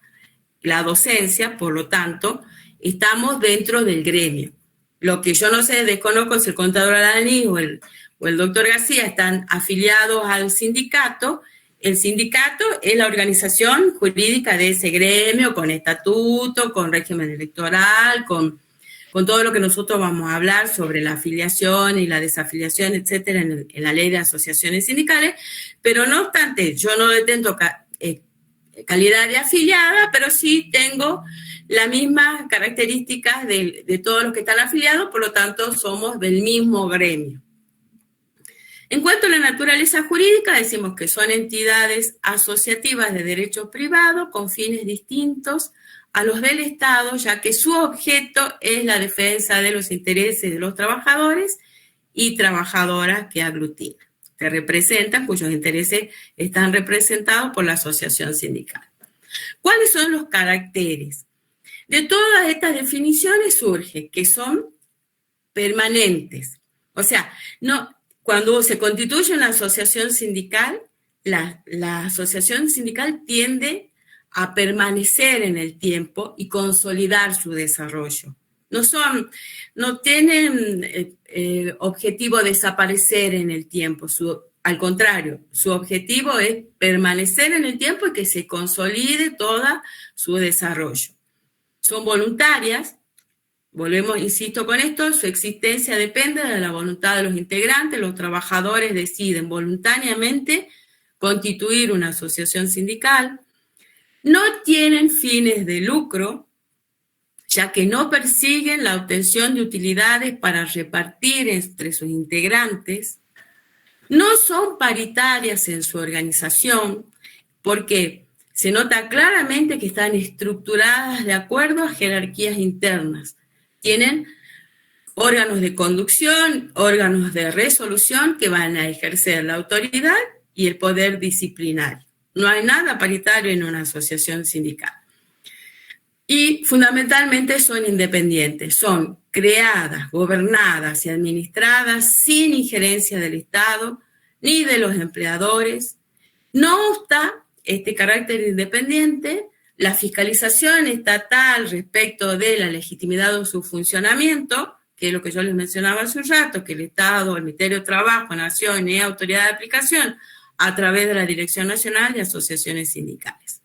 la docencia, por lo tanto, estamos dentro del gremio. Lo que yo no sé, desconozco si el contador Alani o el doctor García están afiliados al sindicato. El sindicato es la organización jurídica de ese gremio, con estatuto, con régimen electoral, con todo lo que nosotros vamos a hablar sobre la afiliación y la desafiliación, etcétera, en la ley de asociaciones sindicales. Pero no obstante, yo no detento calidad de afiliada, pero sí tengo las mismas características de todos los que están afiliados, por lo tanto somos del mismo gremio. En cuanto a la naturaleza jurídica, decimos que son entidades asociativas de derecho privado con fines distintos a los del Estado, ya que su objeto es la defensa de los intereses de los trabajadores y trabajadoras que aglutinan, que representan, cuyos intereses están representados por la asociación sindical. ¿Cuáles son los caracteres? De todas estas definiciones surge que son permanentes. O sea, no, cuando se constituye una asociación sindical, la asociación sindical tiende a permanecer en el tiempo y consolidar su desarrollo. No tienen objetivo desaparecer en el tiempo, al contrario, su objetivo es permanecer en el tiempo y que se consolide todo su desarrollo. Son voluntarias, volvemos, insisto con esto, su existencia depende de la voluntad de los integrantes, los trabajadores deciden voluntariamente constituir una asociación sindical, no tienen fines de lucro, ya que no persiguen la obtención de utilidades para repartir entre sus integrantes, no son paritarias en su organización, porque se nota claramente que están estructuradas de acuerdo a jerarquías internas. Tienen órganos de conducción, órganos de resolución que van a ejercer la autoridad y el poder disciplinario. No hay nada paritario en una asociación sindical. Y fundamentalmente son independientes, son creadas, gobernadas y administradas sin injerencia del Estado ni de los empleadores. No obsta este carácter independiente, la fiscalización estatal respecto de la legitimidad de su funcionamiento, que es lo que yo les mencionaba hace un rato, que el Estado, el Ministerio de Trabajo, Nación y Autoridad de Aplicación, a través de la Dirección Nacional de Asociaciones Sindicales.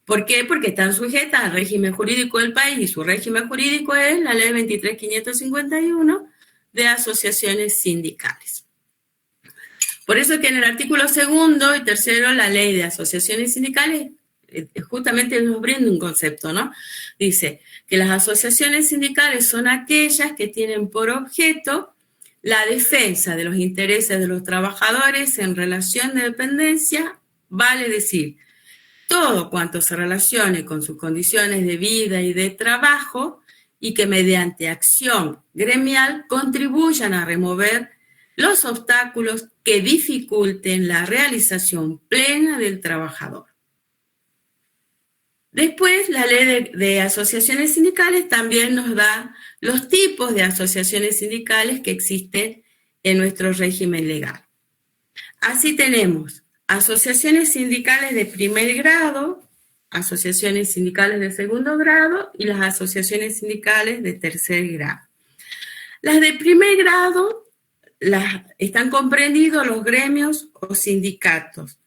¿Por qué? Porque están sujetas al régimen jurídico del país y su régimen jurídico es la Ley 23.551 de asociaciones sindicales. Por eso que en el artículo 2 y 3, la Ley de Asociaciones Sindicales justamente nos brinda un concepto, ¿no? Dice que las asociaciones sindicales son aquellas que tienen por objeto la defensa de los intereses de los trabajadores en relación de dependencia, vale decir, todo cuanto se relacione con sus condiciones de vida y de trabajo y que mediante acción gremial contribuyan a remover los obstáculos que dificulten la realización plena del trabajador. Después, la ley de asociaciones sindicales también nos da los tipos de asociaciones sindicales que existen en nuestro régimen legal. Así tenemos asociaciones sindicales de primer grado, asociaciones sindicales de segundo grado y las asociaciones sindicales de tercer grado. Las de primer grado están comprendidos los gremios o sindicatos.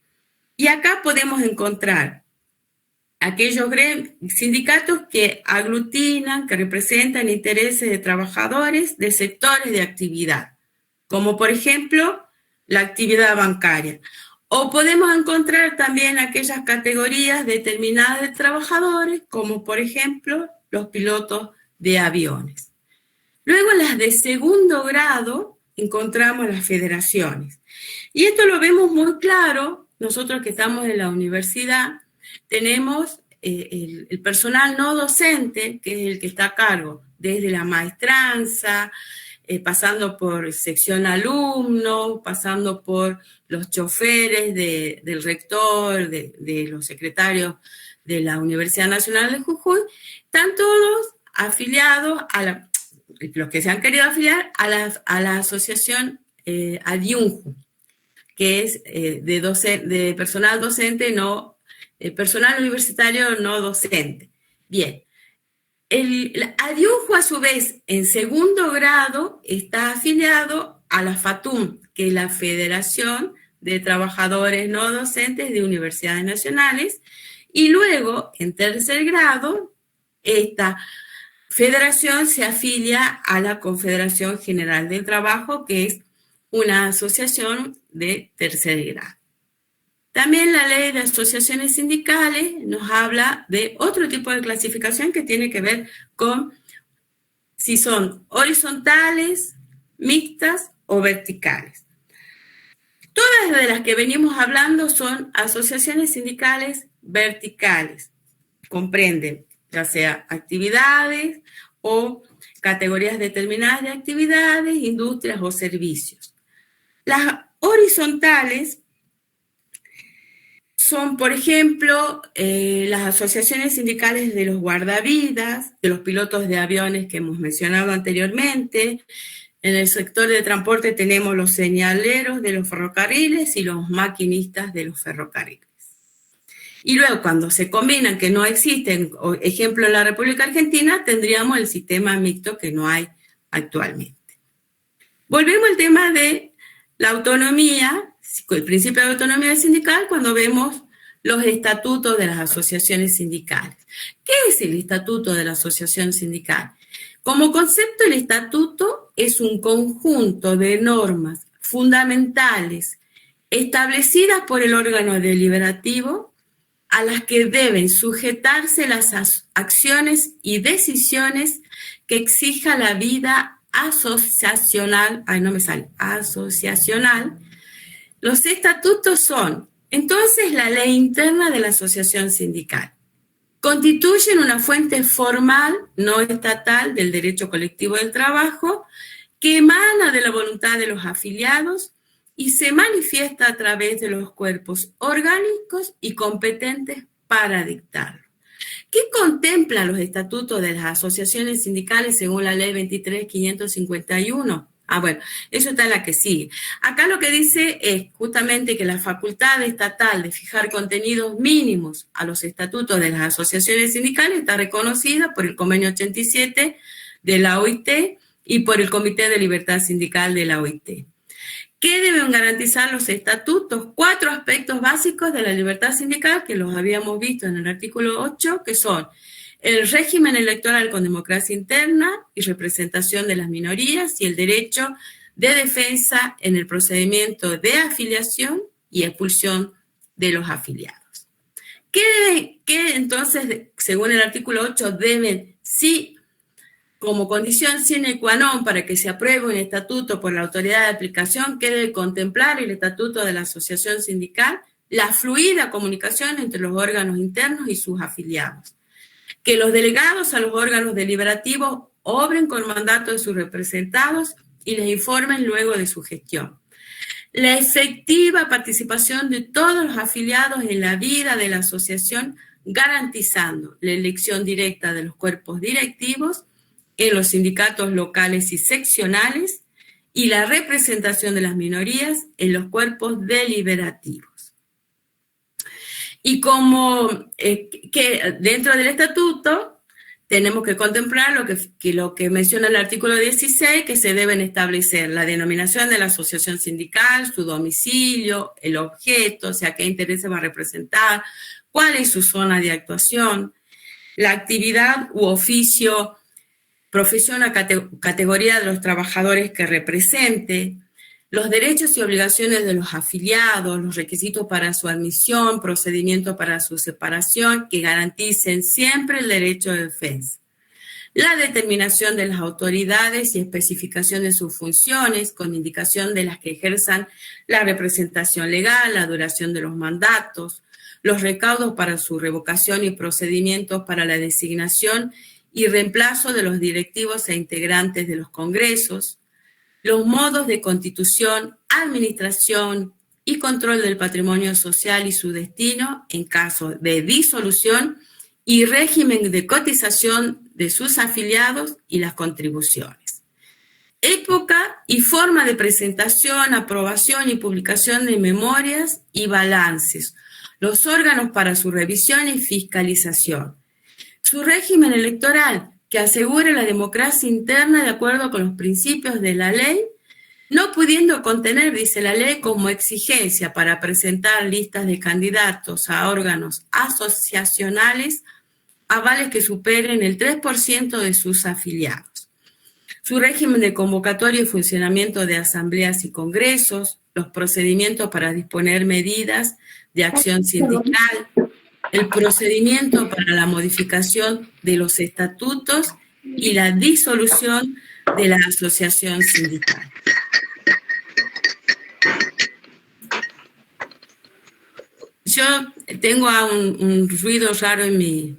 Y acá podemos encontrar aquellos sindicatos que aglutinan, que representan intereses de trabajadores de sectores de actividad, como por ejemplo la actividad bancaria. O podemos encontrar también aquellas categorías determinadas de trabajadores, como por ejemplo los pilotos de aviones. Luego, las de segundo grado, encontramos las federaciones. Y esto lo vemos muy claro, nosotros que estamos en la universidad, tenemos el personal no docente, que es el que está a cargo, desde la maestranza, pasando por sección alumno, pasando por los choferes del rector, de los secretarios de la Universidad Nacional de Jujuy, están todos afiliados los que se han querido afiliar a la asociación Adiunju, que es de personal docente no, personal universitario no docente. Bien. El Adiunju, a su vez, en segundo grado, está afiliado a la FATUM, que es la Federación de Trabajadores No Docentes de Universidades Nacionales, y luego, en tercer grado, esta federación se afilia a la Confederación General del Trabajo, que es una asociación de tercer grado. También la ley de asociaciones sindicales nos habla de otro tipo de clasificación que tiene que ver con si son horizontales, mixtas o verticales. Todas de las que venimos hablando son asociaciones sindicales verticales. Comprenden ya sea actividades o categorías determinadas de actividades, industrias o servicios. Las horizontales son, por ejemplo, las asociaciones sindicales de los guardavidas, de los pilotos de aviones que hemos mencionado anteriormente. En el sector de transporte tenemos los señaleros de los ferrocarriles y los maquinistas de los ferrocarriles. Y luego, cuando se combinan, que no existen, ejemplo, en la República Argentina, tendríamos el sistema mixto que no hay actualmente. Volvemos al tema de la autonomía, el principio de autonomía sindical, cuando vemos los estatutos de las asociaciones sindicales. ¿Qué es el estatuto de la asociación sindical? Como concepto, el estatuto es un conjunto de normas fundamentales establecidas por el órgano deliberativo a las que deben sujetarse las acciones y decisiones que exija la vida asociacional. Asociacional. Los estatutos son, entonces, la ley interna de la asociación sindical. Constituyen una fuente formal, no estatal, del derecho colectivo del trabajo, que emana de la voluntad de los afiliados y se manifiesta a través de los cuerpos orgánicos y competentes para dictarlo. ¿Qué contemplan los estatutos de las asociaciones sindicales según la ley 23.551? Bueno, eso está en la que sigue. Acá lo que dice es justamente que la facultad estatal de fijar contenidos mínimos a los estatutos de las asociaciones sindicales está reconocida por el convenio 87 de la OIT y por el Comité de Libertad Sindical de la OIT. ¿Qué deben garantizar los estatutos? 4 aspectos básicos de la libertad sindical que los habíamos visto en el artículo 8, que son el régimen electoral con democracia interna y representación de las minorías y el derecho de defensa en el procedimiento de afiliación y expulsión de los afiliados. ¿Qué entonces, según el artículo 8, deben, sí, como condición sine qua non para que se apruebe un estatuto por la autoridad de aplicación, que debe contemplar el estatuto de la asociación sindical? La fluida comunicación entre los órganos internos y sus afiliados. Que los delegados a los órganos deliberativos obren con mandato de sus representados y les informen luego de su gestión. La efectiva participación de todos los afiliados en la vida de la asociación, garantizando la elección directa de los cuerpos directivos en los sindicatos locales y seccionales y la representación de las minorías en los cuerpos deliberativos. Y como que dentro del estatuto tenemos que contemplar lo que menciona el artículo 16, que se deben establecer la denominación de la asociación sindical, su domicilio, el objeto, o sea, qué intereses va a representar, cuál es su zona de actuación, la actividad u oficio, profesión o categoría de los trabajadores que represente, los derechos y obligaciones de los afiliados, los requisitos para su admisión, procedimientos para su separación, que garanticen siempre el derecho de defensa. La determinación de las autoridades y especificación de sus funciones, con indicación de las que ejerzan la representación legal, la duración de los mandatos, los recaudos para su revocación y procedimientos para la designación y reemplazo de los directivos e integrantes de los congresos, los modos de constitución, administración y control del patrimonio social y su destino en caso de disolución y régimen de cotización de sus afiliados y las contribuciones. Época y forma de presentación, aprobación y publicación de memorias y balances, los órganos para su revisión y fiscalización. Su régimen electoral, que asegure la democracia interna de acuerdo con los principios de la ley, no pudiendo contener, dice la ley, como exigencia para presentar listas de candidatos a órganos asociacionales avales que superen el 3% de sus afiliados. Su régimen de convocatoria y funcionamiento de asambleas y congresos, los procedimientos para disponer medidas de acción sindical, el procedimiento para la modificación de los estatutos y la disolución de la asociación sindical. Yo tengo un ruido raro en mi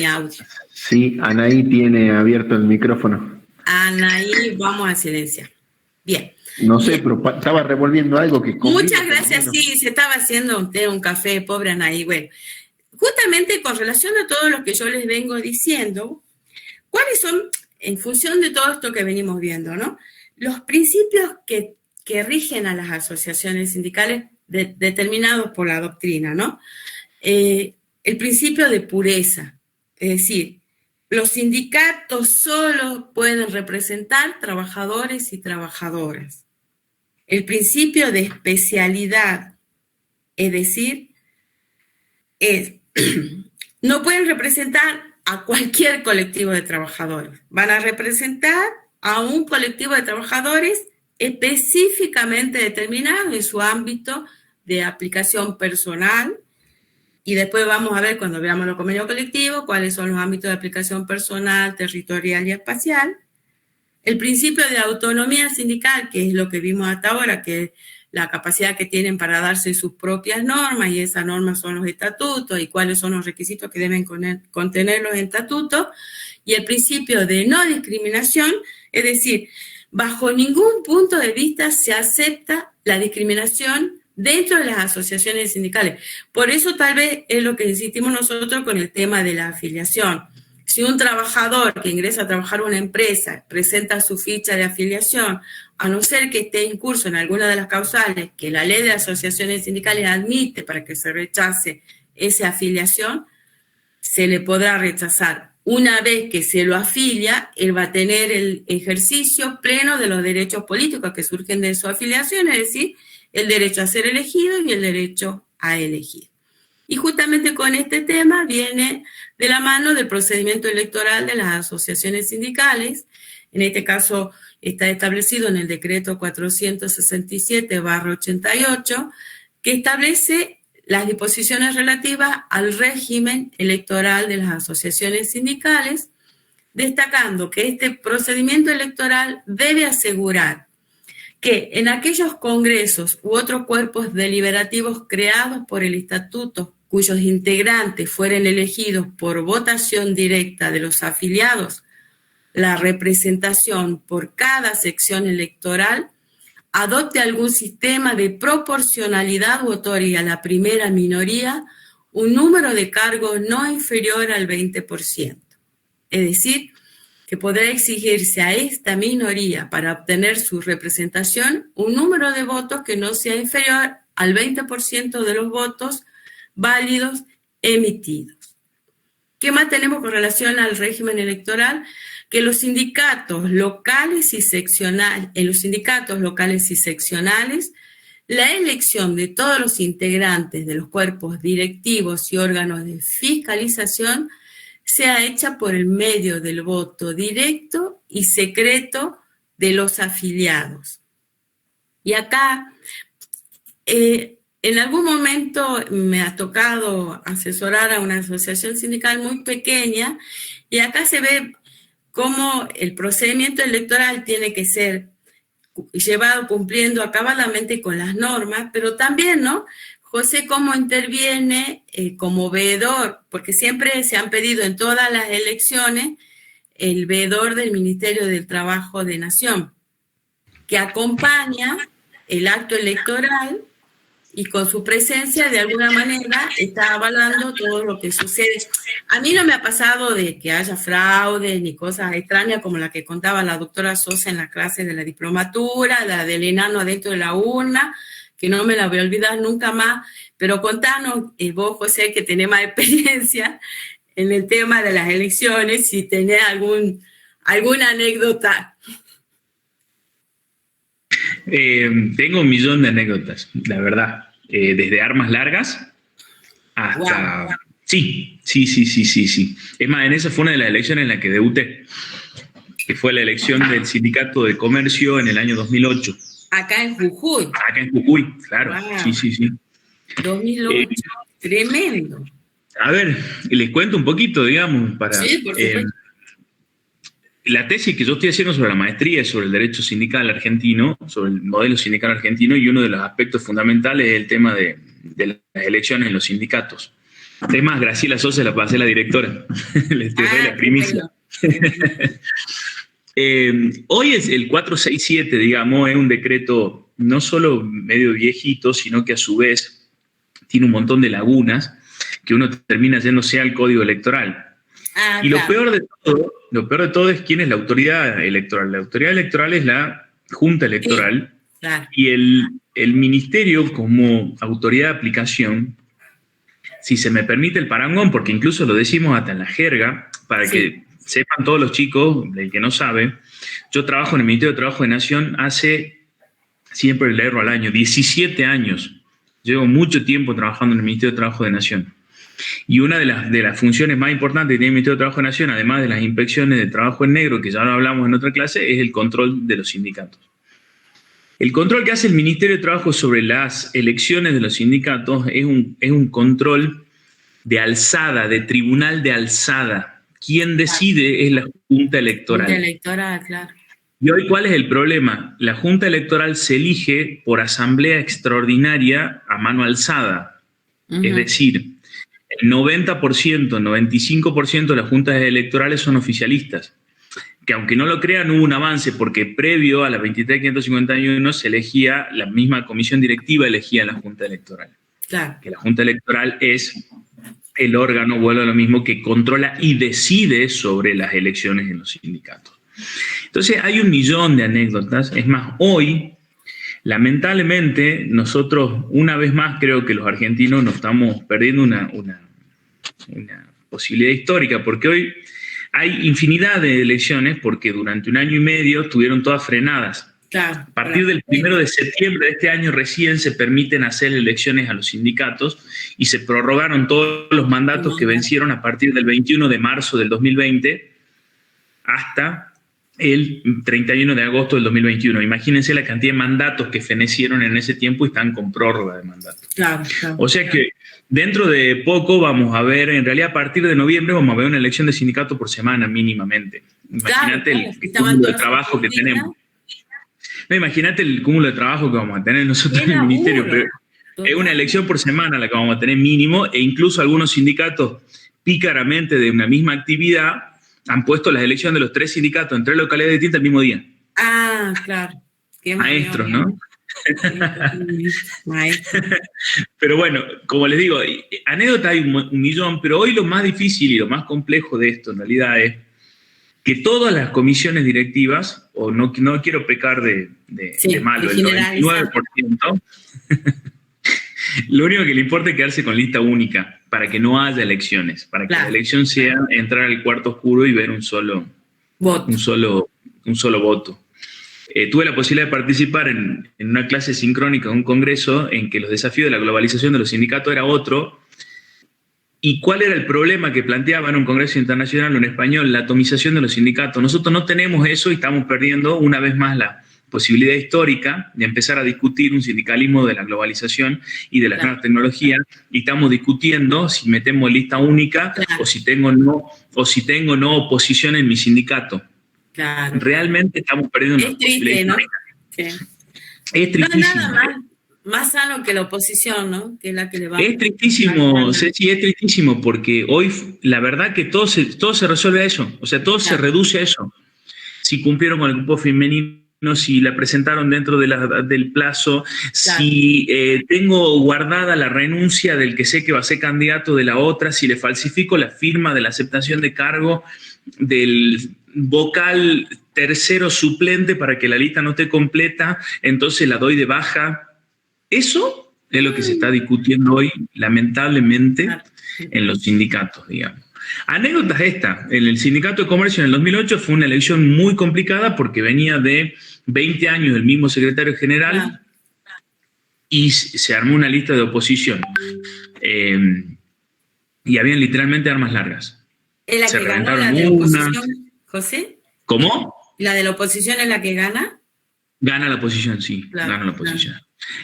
audio. Sí, Anaí tiene abierto el micrófono. Anaí, vamos a silenciar. Bien. No sé, Bien. pero estaba revolviendo algo que... Muchas gracias, sí, se estaba haciendo un café, pobre Anaí. Bueno, justamente con relación a todo lo que yo les vengo diciendo, ¿cuáles son, en función de todo esto que venimos viendo, ¿no? Los principios que rigen a las asociaciones sindicales determinados por la doctrina, ¿no? El principio de pureza, es decir, los sindicatos solo pueden representar trabajadores y trabajadoras. El principio de especialidad, es decir, no pueden representar a cualquier colectivo de trabajadores. Van a representar a un colectivo de trabajadores específicamente determinado en su ámbito de aplicación personal. Y después vamos a ver, cuando veamos los convenios colectivos, cuáles son los ámbitos de aplicación personal, territorial y espacial. El principio de autonomía sindical, que es lo que vimos hasta ahora, que es la capacidad que tienen para darse sus propias normas, y esas normas son los estatutos y cuáles son los requisitos que deben contener los estatutos. Y el principio de no discriminación, es decir, bajo ningún punto de vista se acepta la discriminación dentro de las asociaciones sindicales. Por eso tal vez es lo que insistimos nosotros con el tema de la afiliación. Si un trabajador que ingresa a trabajar en una empresa presenta su ficha de afiliación, a no ser que esté en curso en alguna de las causales que la ley de asociaciones sindicales admite para que se rechace esa afiliación, se le podrá rechazar. Una vez que se lo afilia, él va a tener el ejercicio pleno de los derechos políticos que surgen de su afiliación, es decir, el derecho a ser elegido y el derecho a elegir. Y justamente con este tema viene de la mano del procedimiento electoral de las asociaciones sindicales. En este caso está establecido en el decreto 467/88, que establece las disposiciones relativas al régimen electoral de las asociaciones sindicales, destacando que este procedimiento electoral debe asegurar que en aquellos congresos u otros cuerpos deliberativos creados por el estatuto cuyos integrantes fueren elegidos por votación directa de los afiliados, la representación por cada sección electoral adopte algún sistema de proporcionalidad u otorgue a la primera minoría un número de cargos no inferior al 20%. Es decir, que podrá exigirse a esta minoría para obtener su representación un número de votos que no sea inferior al 20% de los votos válidos emitidos. ¿Qué más tenemos con relación al régimen electoral? Que los sindicatos locales y seccionales, en los sindicatos locales y seccionales, la elección de todos los integrantes de los cuerpos directivos y órganos de fiscalización sea hecha por el medio del voto directo y secreto de los afiliados. Y acá, en algún momento me ha tocado asesorar a una asociación sindical muy pequeña y acá se ve cómo el procedimiento electoral tiene que ser llevado cumpliendo acabadamente con las normas, pero también, ¿no? José, cómo interviene como veedor, porque siempre se han pedido en todas las elecciones el veedor del Ministerio del Trabajo de Nación, que acompaña el acto electoral y con su presencia de alguna manera está avalando todo lo que sucede. A mí no me ha pasado de que haya fraude ni cosas extrañas como la que contaba la doctora Sosa en la clase de la diplomatura, la del enano adentro de la urna, que no me la voy a olvidar nunca más, pero contanos, vos, José, que tenés más experiencia en el tema de las elecciones, si tenés alguna anécdota. Tengo un millón de anécdotas, la verdad. Desde armas largas hasta... Wow. Sí. Es más, en esa fue una de las elecciones en las que debuté, que fue la elección del Sindicato de Comercio en el año 2008. Acá en Jujuy. Acá en Jujuy, claro. Wow. Sí. 2008, tremendo. A ver, les cuento un poquito, digamos, para... Sí, por supuesto. La tesis que yo estoy haciendo sobre la maestría es sobre el derecho sindical argentino, sobre el modelo sindical argentino, y uno de los aspectos fundamentales es el tema de de las elecciones en los sindicatos. Además, Graciela Sosa la pasé a la directora. Les doy la primicia. Hoy es el 467, digamos, es un decreto no solo medio viejito, sino que a su vez tiene un montón de lagunas que uno termina yéndose al código electoral. Y claro. lo peor de todo es quién es la autoridad electoral. La autoridad electoral es la Junta Electoral, Sí, claro. y el ministerio como autoridad de aplicación, si se me permite el parangón, porque incluso lo decimos hasta en la jerga, para que sepan todos los chicos, el que no sabe, yo trabajo en el Ministerio de Trabajo de Nación hace, siempre le erro al año, 17 años. Llevo mucho tiempo trabajando en el Ministerio de Trabajo de Nación. Y una de las funciones más importantes que tiene el Ministerio de Trabajo de Nación, además de las inspecciones de trabajo en negro, que ya lo hablamos en otra clase, es el control de los sindicatos. El control que hace el Ministerio de Trabajo sobre las elecciones de los sindicatos es un control de alzada, de tribunal de alzada. Quien decide es la Junta Electoral. Junta Electoral, claro. Y hoy, ¿cuál es el problema? La Junta Electoral se elige por asamblea extraordinaria a mano alzada. Es decir, el 90%, 95% de las juntas electorales son oficialistas. Que aunque no lo crean, hubo un avance porque previo a la 23.551 se elegía, la misma comisión directiva elegía la Junta Electoral. Claro. Que la Junta Electoral es el órgano, vuelvo a lo mismo, que controla y decide sobre las elecciones en los sindicatos. Entonces hay un millón de anécdotas. Es más, hoy, lamentablemente, nosotros, una vez más, creo que los argentinos nos estamos perdiendo una posibilidad histórica, porque hoy hay infinidad de elecciones, porque durante un año y medio estuvieron todas frenadas. Claro, a partir del 1 de septiembre de este año recién se permiten hacer elecciones a los sindicatos y se prorrogaron todos los mandatos que vencieron a partir del 21 de marzo del 2020 hasta el 31 de agosto del 2021. Imagínense la cantidad de mandatos que fenecieron en ese tiempo y están con prórroga de mandatos. Claro, claro. O sea que dentro de poco vamos a ver, en realidad a partir de noviembre vamos a ver una elección de sindicato por semana mínimamente. Imagínate el cúmulo de trabajo que tenemos. No, imagínate el cúmulo de trabajo que vamos a tener nosotros en el ministerio. Pero es una elección por semana la que vamos a tener mínimo, e incluso algunos sindicatos pícaramente de una misma actividad han puesto las elecciones de los 3 sindicatos en 3 localidades distintas el mismo día. Ah, claro. Qué maestros, ¿no? Maestro. Pero bueno, como les digo, anécdotas hay un millón, pero hoy lo más difícil y lo más complejo de esto en realidad es que todas las comisiones directivas, o no quiero pecar de malo, el 99%, lo único que le importa es quedarse con lista única, para que no haya elecciones, para que la elección sea entrar al cuarto oscuro y ver un solo voto. Tuve la posibilidad de participar en una clase sincrónica de un congreso en que los desafíos de la globalización de los sindicatos era otro. ¿Y cuál era el problema que planteaba en un congreso internacional en español? La atomización de los sindicatos. Nosotros no tenemos eso y estamos perdiendo una vez más la posibilidad histórica de empezar a discutir un sindicalismo de la globalización y de las nuevas tecnologías, y estamos discutiendo si metemos lista única o si tengo no oposición en mi sindicato. Claro. Realmente estamos perdiendo una posibilidad, ¿no? Sí. Es tristísimo. No hay nada más sano que la oposición, ¿no? Que es la que le va Es tristísimo, Ceci, es tristísimo, porque hoy la verdad que todo se resuelve a eso, o sea, todo se reduce a eso. Si cumplieron con el grupo femenino, si la presentaron dentro del plazo, si tengo guardada la renuncia del que sé que va a ser candidato de la otra, si le falsifico la firma de la aceptación de cargo del vocal tercero suplente para que la lista no esté completa, entonces la doy de baja. Eso es lo que se está discutiendo hoy, lamentablemente, en los sindicatos, digamos. Anécdotas esta, en el Sindicato de Comercio en el 2008 fue una elección muy complicada porque venía de 20 años del mismo secretario general y se armó una lista de oposición. Y habían literalmente armas largas. ¿Es la se que ganó reventaron la de la una. oposición, José? ¿Cómo? ¿La de la oposición es la que gana? Gana la oposición, sí, gana la oposición.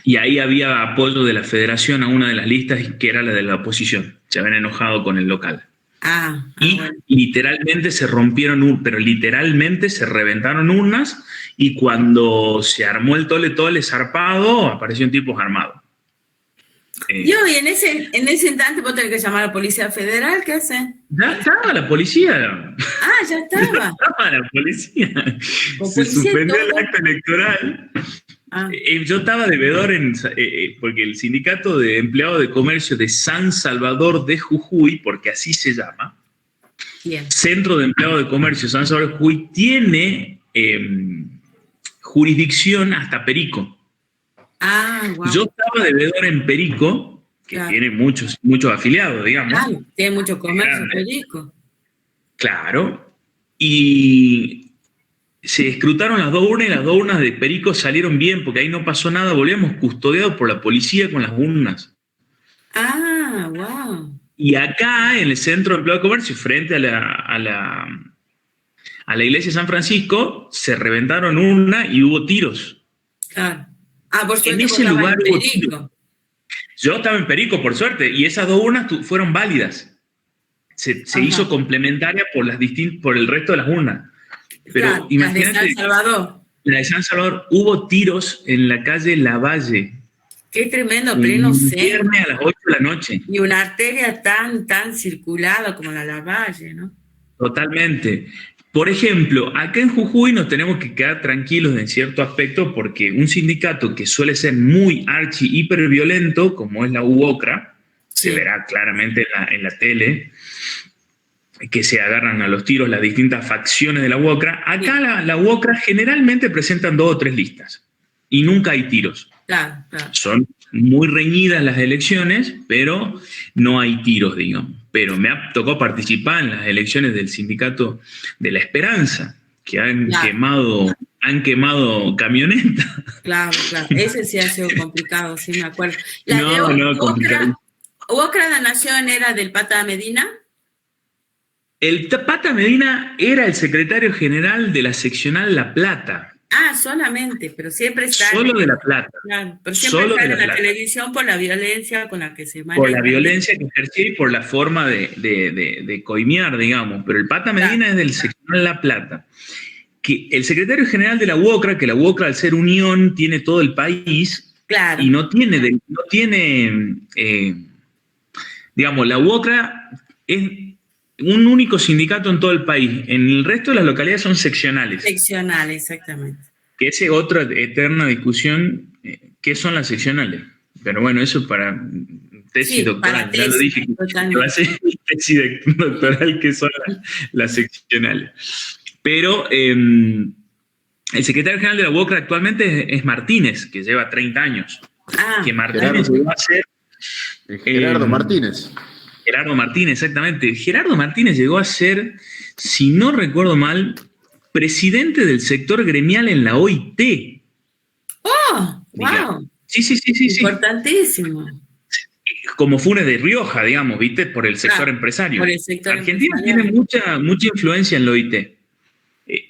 Y ahí había apoyo de la federación a una de las listas que era la de la oposición. Se habían enojado con el local. Literalmente se rompieron, pero literalmente se reventaron urnas, y cuando se armó el tole zarpado, aparecieron tipos armados. Yo, y en ese instante vos tenés que llamar a la Policía Federal, ¿qué hacen? Ya estaba la policía. Ah, ya estaba. Estaba la policía. Con Se policía y suspendió el todo. acto electoral. Ah, Yo estaba de deudor porque el Sindicato de Empleados de Comercio de San Salvador de Jujuy, porque así se llama, bien. Centro de Empleados de Comercio San Salvador de Jujuy, tiene jurisdicción hasta Perico. Ah, wow. Yo estaba de deudor en Perico, que Claro. tiene muchos afiliados, digamos. Claro, tiene mucho comercio Grande. perico. Claro. Y se escrutaron las 2 urnas y las 2 urnas de Perico salieron bien, porque ahí no pasó nada, volvíamos custodiados por la policía con las urnas. Ah, wow. Y acá, en el Centro de Empleo de Comercio, frente a la iglesia de San Francisco, se reventaron urnas y hubo tiros. Claro. Ah, por suerte En ese vos estabas lugar en hubo perico. tiros. Yo estaba en Perico, por suerte, y esas 2 urnas fueron válidas. Se Ajá. hizo complementaria por el resto de las urnas. Pero Claro, las de imagínate, San Salvador. la de San Salvador, hubo tiros en la calle Lavalle. Qué tremendo, Un pleno viernes centro. a las 8 de la noche. Y una arteria tan circulada como la Lavalle, ¿no? Totalmente. Por ejemplo, acá en Jujuy nos tenemos que quedar tranquilos en cierto aspecto porque un sindicato que suele ser muy hiperviolento, como es la UOCRA, se Sí. verá claramente en la tele, que se agarran a los tiros las distintas facciones de la UOCRA. Acá la UOCRA generalmente presentan 2 o 3 listas y nunca hay tiros. Claro, claro. Son muy reñidas las elecciones, pero no hay tiros, digamos. Pero me ha tocado participar en las elecciones del Sindicato de la Esperanza, que han Claro. quemado camionetas. Claro. Ese sí ha sido complicado, sí me acuerdo. La de Complicado. Ocra de la Nación era del Pata Medina. El Pata Medina era el secretario general de la seccional La Plata. Ah, solamente, pero siempre está. Solo de La Plata. Claro, pero siempre Solo está de en La la Plata. televisión por la violencia con la que se maneja. Por la violencia que ejercía y por la forma de coimear, digamos. Pero el Pata Medina es del seccional La Plata. Que el secretario general de la UOCRA, que la UOCRA al ser unión tiene todo el país, claro. Y no tiene digamos, la UOCRA es un único sindicato en todo el país. En el resto de las localidades son seccionales. Seccionales, exactamente. Que esa es otra eterna discusión, ¿qué son las seccionales? Pero bueno, eso para tesis doctoral, para tesis, ya lo dije, que va a ser tesis doctoral, que son las seccionales. Pero el secretario general de la UOCRA actualmente es Martínez, que lleva 30 años. Que Martínez llegó a ser... Gerardo Martínez. Gerardo Martínez, exactamente. Gerardo Martínez llegó a ser, si no recuerdo mal, presidente del sector gremial en la OIT. ¡Oh! ¡Wow! Sí. Importantísimo. Como Funes de Rioja, digamos, ¿viste? Por el sector empresario. Por el sector Argentina empresarial. tiene mucha influencia en la OIT.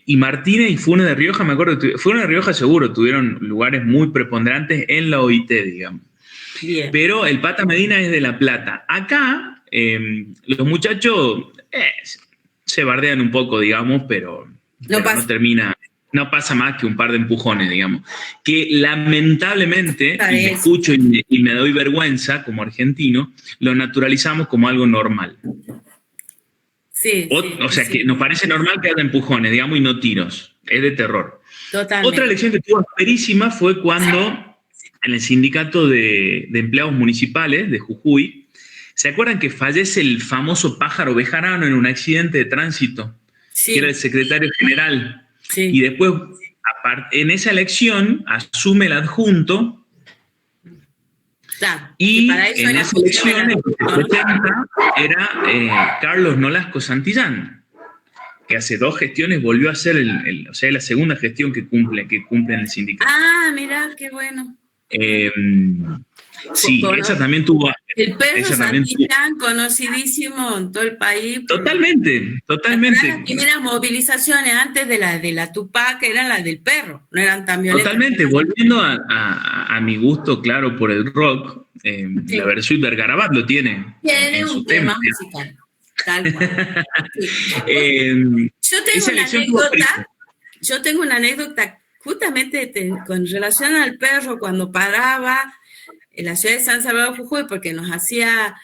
Y Martínez y Funes de Rioja, me acuerdo, Funes de Rioja seguro tuvieron lugares muy preponderantes en la OIT, digamos. Bien. Pero el Pata Medina es de La Plata. Acá, los muchachos se bardean un poco, digamos, pero no termina, no pasa más que un par de empujones, digamos. Que lamentablemente, y me escucho y me doy vergüenza como argentino, lo naturalizamos como algo normal. O sea, que nos parece normal que haya empujones, digamos, y no tiros. Es de terror. Totalmente. Otra elección que estuvo asperísima fue cuando en el sindicato de empleados municipales de Jujuy, ¿se acuerdan que fallece el famoso Pájaro Bejarano en un accidente de tránsito? Sí. Que era el secretario general. Sí. Y después, en esa elección, asume el adjunto. Claro, y en esa elección, el que presenta era Carlos Nolasco Santillán, que hace 2 gestiones volvió a ser o sea, la segunda gestión que cumple en el sindicato. Ah, mira, qué bueno. Sí, esa también tuvo... El perro Santillán, conocidísimo en todo el país. Totalmente. Las primeras movilizaciones antes de la Tupac eran las del perro, no eran tan violentas. Totalmente, volviendo a mi gusto, claro, por el rock, la versión de Garabat lo tiene. Tiene un tema musical. Tal cual. Yo tengo una anécdota justamente con relación al perro, cuando paraba en la ciudad de San Salvador de Jujuy, porque nos hacía,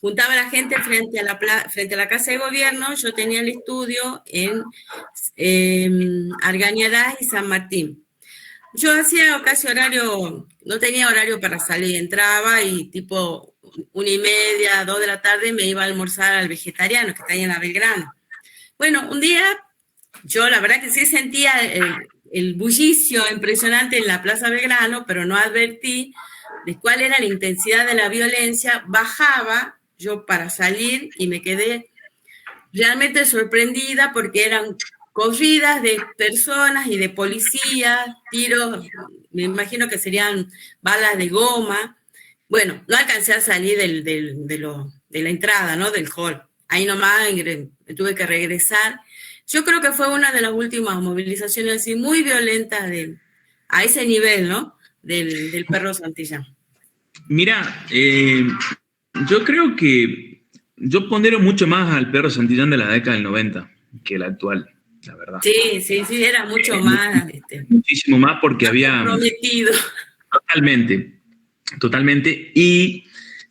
juntaba a la gente frente a la Casa de Gobierno. Yo tenía el estudio en Argañarás y San Martín. Yo hacía casi horario, no tenía horario para salir, entraba y tipo 1:30, 2 de la tarde me iba a almorzar al Vegetariano, que está ahí en la Belgrano. Bueno, un día yo la verdad que sí sentía el bullicio impresionante en la Plaza Belgrano, pero no advertí de cuál era la intensidad de la violencia. Bajaba yo para salir y me quedé realmente sorprendida porque eran corridas de personas y de policías, tiros, me imagino que serían balas de goma. Bueno, no alcancé a salir de la entrada, ¿no? Del hall. Ahí nomás me tuve que regresar. Yo creo que fue una de las últimas movilizaciones así muy violentas a ese nivel, ¿no? Del perro Santillán. Mira, yo creo que yo pondero mucho más al perro Santillán de la década del 90 que el actual, la verdad. Sí, era mucho más. Muchísimo más porque había... Prometido. Totalmente. Y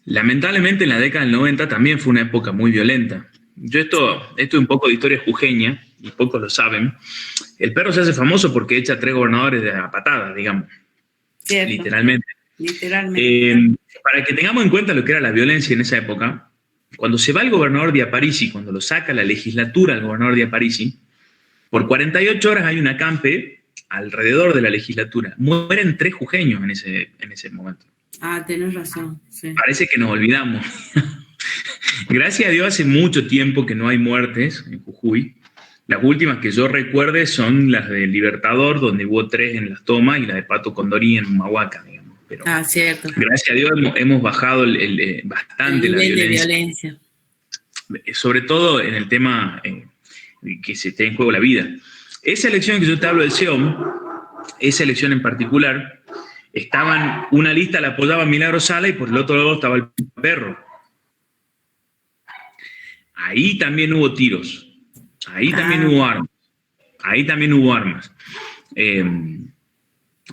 lamentablemente en la década del 90 también fue una época muy violenta. Esto es un poco de historia jujeña, y pocos lo saben. El perro se hace famoso porque echa 3 gobernadores de la patada, digamos. Cierto. Literalmente. Para que tengamos en cuenta lo que era la violencia en esa época, cuando se va el gobernador de Aparici, cuando lo saca la legislatura el gobernador de Aparici, por 48 horas hay un acampe alrededor de la legislatura. Mueren 3 jujeños en ese momento. Ah, tenés razón. Sí. Parece que nos olvidamos. Gracias a Dios hace mucho tiempo que no hay muertes en Jujuy. Las últimas que yo recuerde son las de Libertador, donde hubo 3 en las tomas, y la de Pato Condorí en Humahuaca, digamos. Pero cierto. Gracias a Dios hemos bajado bastante la violencia. Sobre todo en el tema que se está en juego la vida. Esa elección que yo te hablo del SEOM, esa elección en particular, una lista la apoyaba Milagro Sala y por el otro lado estaba el perro. Ahí también hubo tiros. Ahí también hubo armas.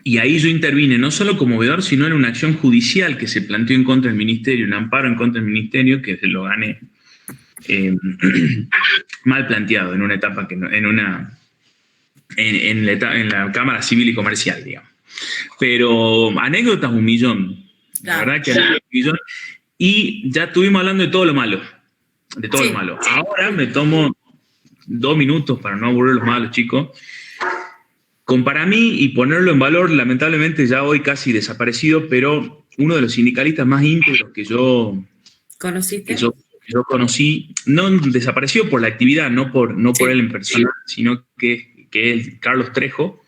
Y ahí yo intervine, no solo como veedor, sino en una acción judicial que se planteó en contra del ministerio, un amparo en contra del ministerio que lo gané mal planteado en una etapa en la Cámara Civil y Comercial, digamos. Pero anécdotas un millón. La verdad que anécdotas un millón. Y ya estuvimos hablando de todo lo malo. De todo lo malo. Ahora me tomo 2 minutos para no aburrir a los malos, chicos. Para mí, y ponerlo en valor, lamentablemente ya hoy casi desaparecido, pero uno de los sindicalistas más íntegros que yo conocí, no desapareció por la actividad, no por él en persona, sino que es Carlos Trejo,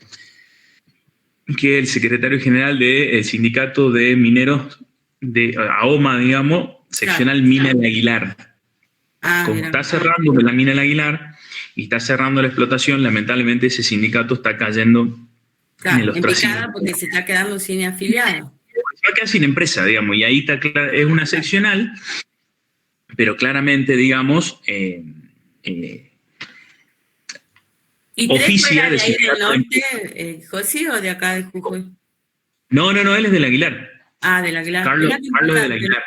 que es el secretario general del sindicato de mineros de AOMA, digamos, seccional Mina del Aguilar. Como está cerrando la mina del Aguilar y está cerrando la explotación, lamentablemente ese sindicato está cayendo en el ostracismo. Porque se está quedando sin afiliados. Se va a quedar sin empresa, digamos, y ahí está es una seccional, pero claramente, digamos, ¿Y oficia de ahí del norte, José, o de acá de Jujuy? No, él es del Aguilar. Del Aguilar. Carlos del Aguilar.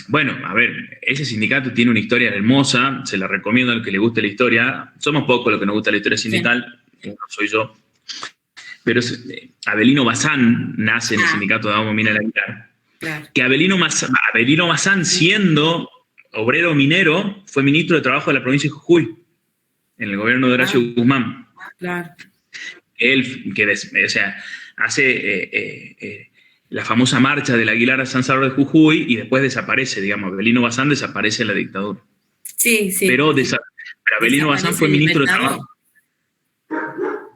Bueno, a ver, ese sindicato tiene una historia hermosa, se la recomiendo al que le guste la historia. Somos pocos los que nos gusta la historia sindical, no soy yo. Pero Avelino Bazán nace en el sindicato de AOMA Mina del Aguilar. Claro. Que Avelino Bazán, siendo obrero minero, fue ministro de Trabajo de la provincia de Jujuy, en el gobierno de Horacio Guzmán. Claro. Él, hace la famosa marcha del Aguilar a San Salvador de Jujuy y después desaparece, digamos. Avelino Bazán desaparece en la dictadura. Sí. Pero Avelino Bazán fue ministro de Trabajo.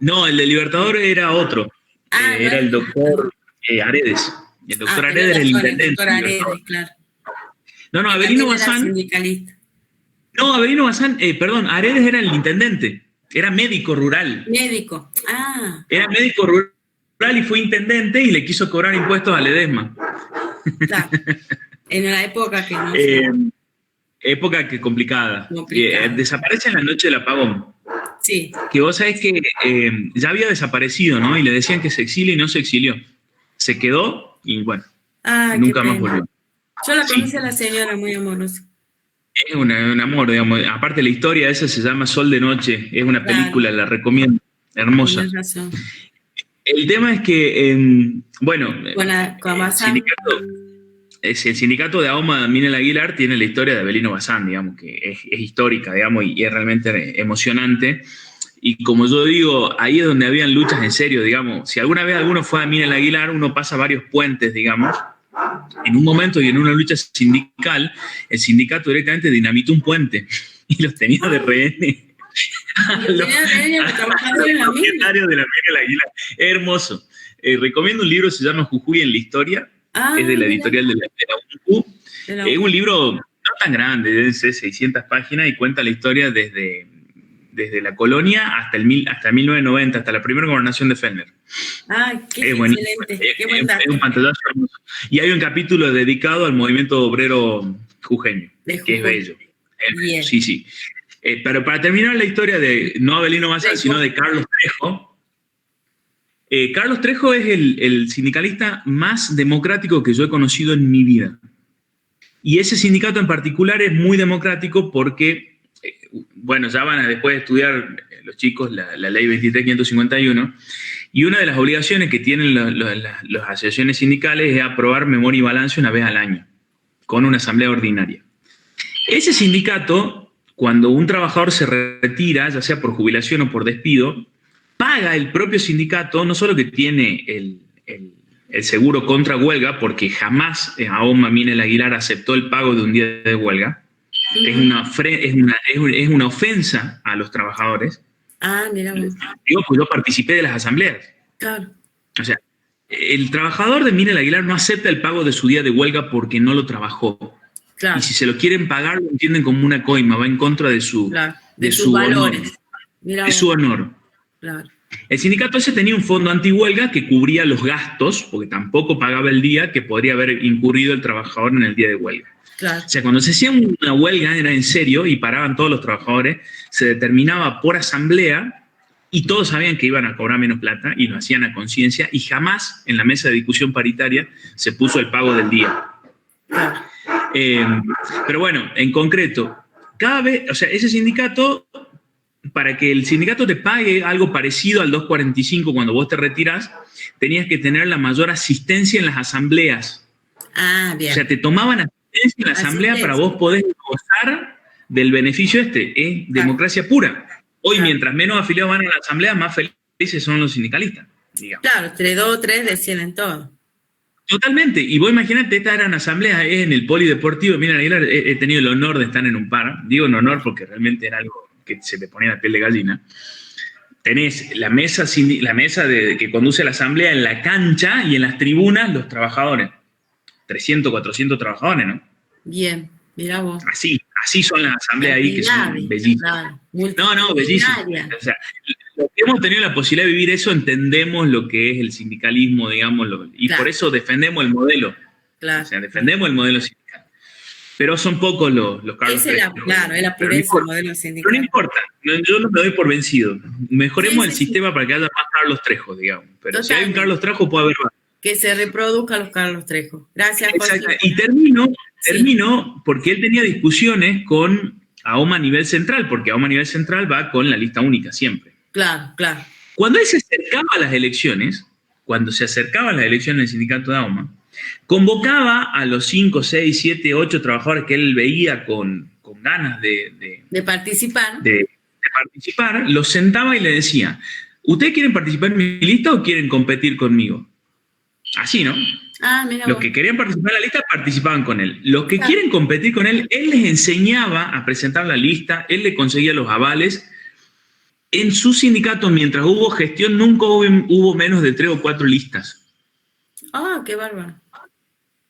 No, el de Libertador era otro. Era el doctor Aredes. El doctor Aredes era el intendente. El doctor Aredes, claro. No, Avelino Bazán. No, Avelino Bazán, Aredes era el intendente. Era médico rural. Era médico rural y fue intendente y le quiso cobrar impuestos a Ledesma. Claro. En la época que no época que complicada. Desaparece en la noche del apagón. Sí. Que vos sabés que ya había desaparecido, ¿no? Y le decían que se exilie y no se exilió. se quedó y bueno, Ah, nunca más volvió. Yo la conocí Sí. a la señora, muy amorosa. Es un amor, digamos. Aparte la historia esa se llama Sol de Noche, es una película, la recomiendo, hermosa. Tienes razón. El tema es que, bueno, Con Bazán. el sindicato de AOMA Minel Aguilar tiene la historia de Avelino Bazán, digamos, que es histórica, digamos, y es realmente emocionante. Y como yo digo, ahí es donde habían luchas en serio, digamos. Si alguna vez alguno fue a Minel Aguilar, uno pasa varios puentes, digamos. En un momento y en una lucha sindical, el sindicato directamente dinamitó un puente y los tenía de rehenes. Los propietarios de la Minel Aguilar. Es hermoso. Recomiendo un libro, se llama Jujuy en la historia. Es de la editorial de la UNCU. Es un libro no tan grande, deben ser 600 páginas y cuenta la historia desde la colonia hasta 1990, hasta la primera gobernación de Fellner. ¡Ay, qué excelente! Qué buen dato. Es un pantallazo hermoso. Y hay un capítulo dedicado al movimiento obrero jujeño, que es bello. Sí, sí. Pero para terminar la historia de no Avelino Bazán, sino de Carlos Trejo. Carlos Trejo es el sindicalista más democrático que yo he conocido en mi vida. Y ese sindicato en particular es muy democrático porque, bueno, ya van a después de estudiar los chicos la ley 23.551, y una de las obligaciones que tienen las asociaciones sindicales es aprobar memoria y balance una vez al año, con una asamblea ordinaria. Ese sindicato, cuando un trabajador se retira, ya sea por jubilación o por despido, paga el propio sindicato, no solo que tiene el seguro contra huelga, porque jamás AOMA Minel Aguilar aceptó el pago de un día de huelga. Es una ofensa a los trabajadores. Ah, mira. Digo, pues yo participé de las asambleas. Claro. O sea, el trabajador de Minel Aguilar no acepta el pago de su día de huelga porque no lo trabajó. Claro. Y si se lo quieren pagar, lo entienden como una coima, va en contra de su, claro, de sus valores. Honor, de su honor. Claro. El sindicato ese tenía un fondo antihuelga que cubría los gastos, porque tampoco pagaba el día que podría haber incurrido el trabajador en el día de huelga. Claro. O sea, cuando se hacía una huelga era en serio y paraban todos los trabajadores, se determinaba por asamblea y todos sabían que iban a cobrar menos plata y lo hacían a conciencia, y jamás en la mesa de discusión paritaria se puso el pago del día. Claro. Pero bueno, en concreto, cada vez, o sea, ese sindicato, para que el sindicato te pague algo parecido al 245 cuando vos te retirás, tenías que tener la mayor asistencia en las asambleas. Ah, bien. O sea, te tomaban asistencia en la asamblea para vos poder gozar del beneficio este. Es democracia pura. Hoy, mientras menos afiliados van a la asamblea, más felices son los sindicalistas, digamos. Claro, entre 2 o 3 deciden todo. Totalmente. Y vos imaginate, estas eran asambleas en el polideportivo. Mira, Aguilar, he tenido el honor de estar en un par. Digo en honor porque realmente era algo que se te ponía la piel de gallina. Tenés la mesa que conduce a la asamblea en la cancha y en las tribunas los trabajadores. 300, 400 trabajadores, ¿no? Bien, mirá vos. Así son las asambleas ahí, que son bellísimas. No, bellísimas. O sea, los que hemos tenido la posibilidad de vivir eso, entendemos lo que es el sindicalismo, digamos, y por eso defendemos el modelo. Claro. O sea, defendemos el modelo sindical. Pero son pocos los Carlos Trejo. Claro, es la pureza del modelo sindical. Pero no importa, yo no me doy por vencido. Mejoremos el sistema para que haya más Carlos Trejo, digamos. Pero totalmente. Si hay un Carlos Trejo, puede haber más. Que se reproduzcan los Carlos Trejo. Gracias, Jorge. Y termino porque él tenía discusiones con AOMA a nivel central, porque AOMA a nivel central va con la lista única siempre. Claro. Cuando él se acercaba a las elecciones, del sindicato de AOMA, convocaba a los 5, 6, 7, 8 trabajadores que él veía con ganas de participar. De participar, los sentaba y le decía: ¿ustedes quieren participar en mi lista o quieren competir conmigo? Así, ¿no? Mira los que querían participar en la lista participaban con él. Los que quieren competir con él les enseñaba a presentar la lista, él le conseguía los avales. En su sindicato, mientras hubo gestión, nunca hubo menos de 3 o 4 listas. Qué bárbaro.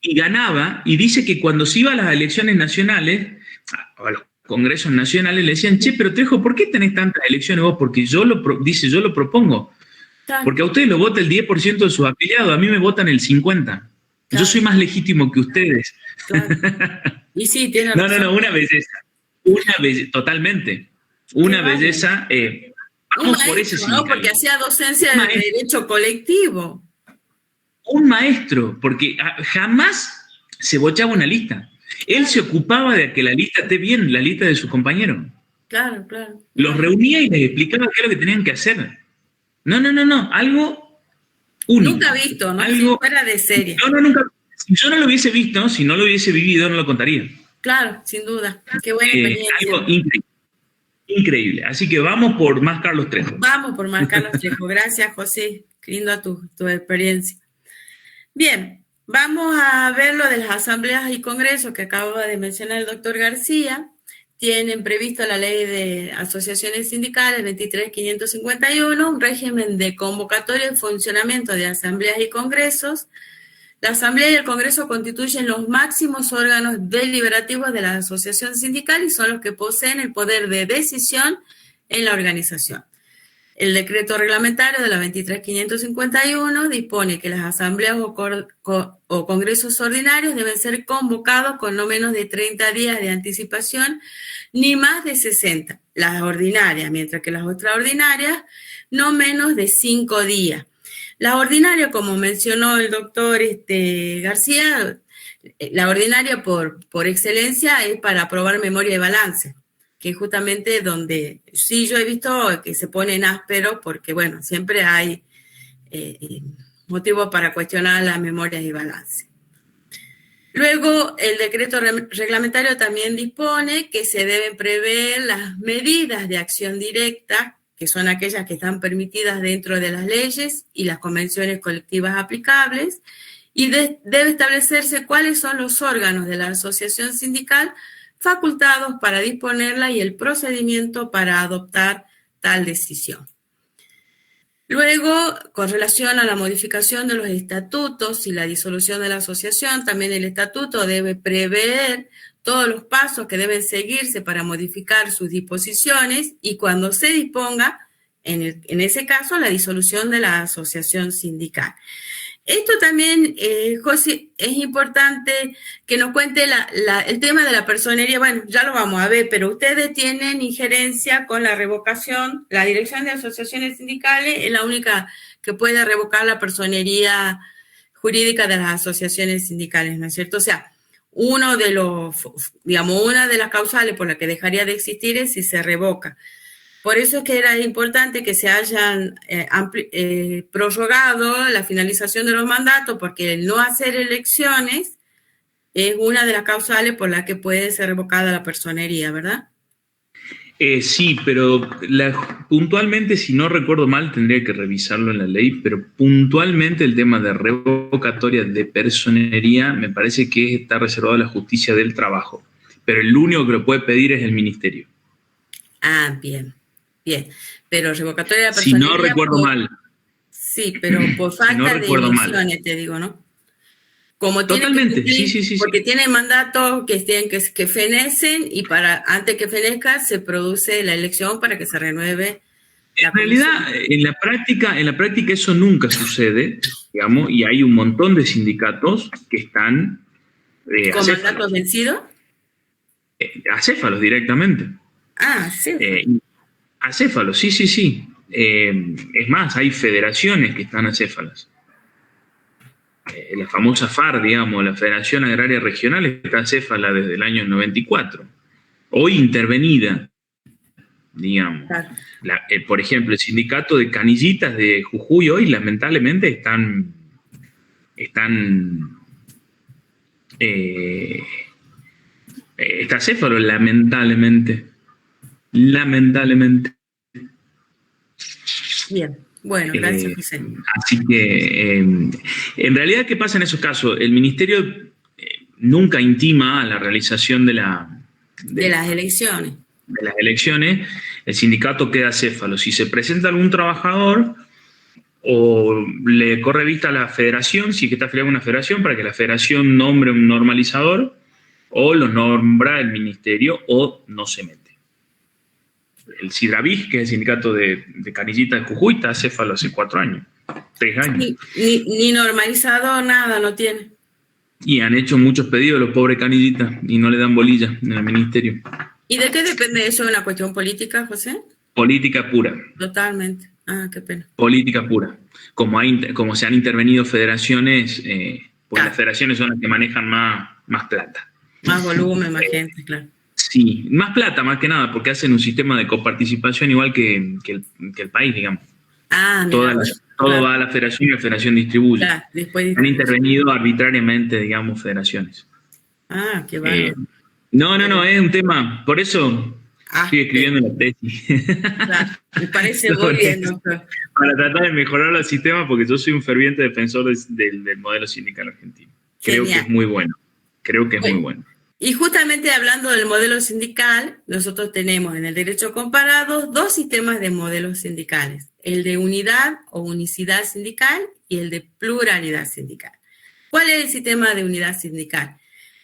Y ganaba, y dice que cuando se iba a las elecciones nacionales, a los congresos nacionales, le decían: che, pero Trejo, ¿por qué tenés tantas elecciones vos? Porque yo lo propongo. Porque a ustedes lo vota el 10% de sus afiliados, a mí me votan el 50%. Claro. Yo soy más legítimo que ustedes. Claro. Y sí, tiene razón. No, una belleza. Totalmente. Una belleza. Vamos por ese sindicato. Porque hacía docencia de derecho colectivo. un maestro, porque jamás se bochaba una lista. Él se ocupaba de que la lista esté bien, la lista de sus compañeros. Claro, claro. Los reunía y les explicaba qué es lo que tenían que hacer. No, algo único. Nunca visto, ¿no? Algo, si fuera de serie. No, nunca. Si yo no lo hubiese visto, si no lo hubiese vivido, no lo contaría. Claro, sin duda. Qué buena experiencia. Algo increíble. Así que vamos por más Carlos Trejo. Vamos por más Carlos Trejo. Gracias, José. Qué lindo tu experiencia. Bien, vamos a ver lo de las asambleas y congresos que acaba de mencionar el doctor García. Tienen previsto la ley de asociaciones sindicales 23.551, un régimen de convocatoria y funcionamiento de asambleas y congresos. La asamblea y el congreso constituyen los máximos órganos deliberativos de la asociación sindical y son los que poseen el poder de decisión en la organización. El decreto reglamentario de la 23.551 dispone que las asambleas o congresos ordinarios deben ser convocados con no menos de 30 días de anticipación, ni más de 60, las ordinarias, mientras que las extraordinarias no menos de 5 días. La ordinaria, como mencionó el doctor García, la ordinaria por excelencia es para aprobar memoria de balance, que es justamente donde sí yo he visto que se ponen ásperos porque, bueno, siempre hay motivos para cuestionar las memorias y balance. Luego, el decreto reglamentario también dispone que se deben prever las medidas de acción directa, que son aquellas que están permitidas dentro de las leyes y las convenciones colectivas aplicables, y debe establecerse cuáles son los órganos de la asociación sindical facultados para disponerla y el procedimiento para adoptar tal decisión. Luego, con relación a la modificación de los estatutos y la disolución de la asociación, también el estatuto debe prever todos los pasos que deben seguirse para modificar sus disposiciones y cuando se disponga, en ese caso, la disolución de la asociación sindical. Esto también, José, es importante que nos cuente el tema de la personería. Bueno, ya lo vamos a ver, pero ustedes tienen injerencia con la revocación. La Dirección de Asociaciones Sindicales es la única que puede revocar la personería jurídica de las asociaciones sindicales, ¿no es cierto? O sea, una de las causales por la que dejaría de existir es si se revoca. Por eso es que era importante que se hayan prorrogado la finalización de los mandatos, porque el no hacer elecciones es una de las causales por las que puede ser revocada la personería, ¿verdad? Sí, pero puntualmente, si no recuerdo mal, tendría que revisarlo en la ley, pero puntualmente el tema de revocatoria de personería me parece que está reservado a la justicia del trabajo, pero el único que lo puede pedir es el ministerio. Ah, bien. Bien, pero revocatoria de la personería... Si no recuerdo mal. Sí, pero por falta de elecciones, te digo, ¿no? Como totalmente, cumplir, sí. Porque tiene mandatos que tienen que fenecen y antes que fenezca se produce la elección para que se renueve. En realidad, en la práctica eso nunca sucede, digamos, y hay un montón de sindicatos que están... ¿Con mandatos vencidos? Acéfalos directamente. Ah, sí. Acéfalos, sí. Es más, hay federaciones que están acéfalas. La famosa FAR, digamos, la Federación Agraria Regional, está acéfala desde el año 94. Hoy intervenida, digamos. Claro. Por ejemplo, el sindicato de canillitas de Jujuy hoy, lamentablemente, está acéfalo, lamentablemente. Bien, bueno, gracias, José. Así que, en realidad, ¿qué pasa en esos casos? El ministerio nunca intima a la realización de las elecciones. De las elecciones, el sindicato queda acéfalo. Si se presenta algún trabajador, o le corre vista a la federación, si es que está afiliado a una federación, para que la federación nombre un normalizador, o lo nombra el ministerio, o no se mete. El SIDRAVIG, que es el sindicato de canillitas de Jujuy, está acéfalo hace 4 años, 3 años. Ni normalizado, nada, no tiene. Y han hecho muchos pedidos los pobres canillitas y no le dan bolilla en el ministerio. ¿Y de qué depende eso? ¿De una cuestión política, José? Política pura. Totalmente. Ah, qué pena. Política pura. Como se han intervenido federaciones, pues las federaciones son las que manejan más plata. Más volumen, más gente, claro. Sí, más plata más que nada, porque hacen un sistema de coparticipación igual que el país, digamos. Ah, mira. Todo va a la federación y la federación distribuye. Claro, después Han intervenido arbitrariamente, digamos, federaciones. Ah, qué bárbaro. No, es un tema, por eso estoy escribiendo la tesis. Claro, me parece muy bien, doctor. Para tratar de mejorar los sistemas, porque yo soy un ferviente defensor del modelo sindical argentino. Creo que es muy bueno. Muy bueno. Y justamente hablando del modelo sindical, nosotros tenemos en el derecho comparado dos sistemas de modelos sindicales, el de unidad o unicidad sindical y el de pluralidad sindical. ¿Cuál es el sistema de unidad sindical?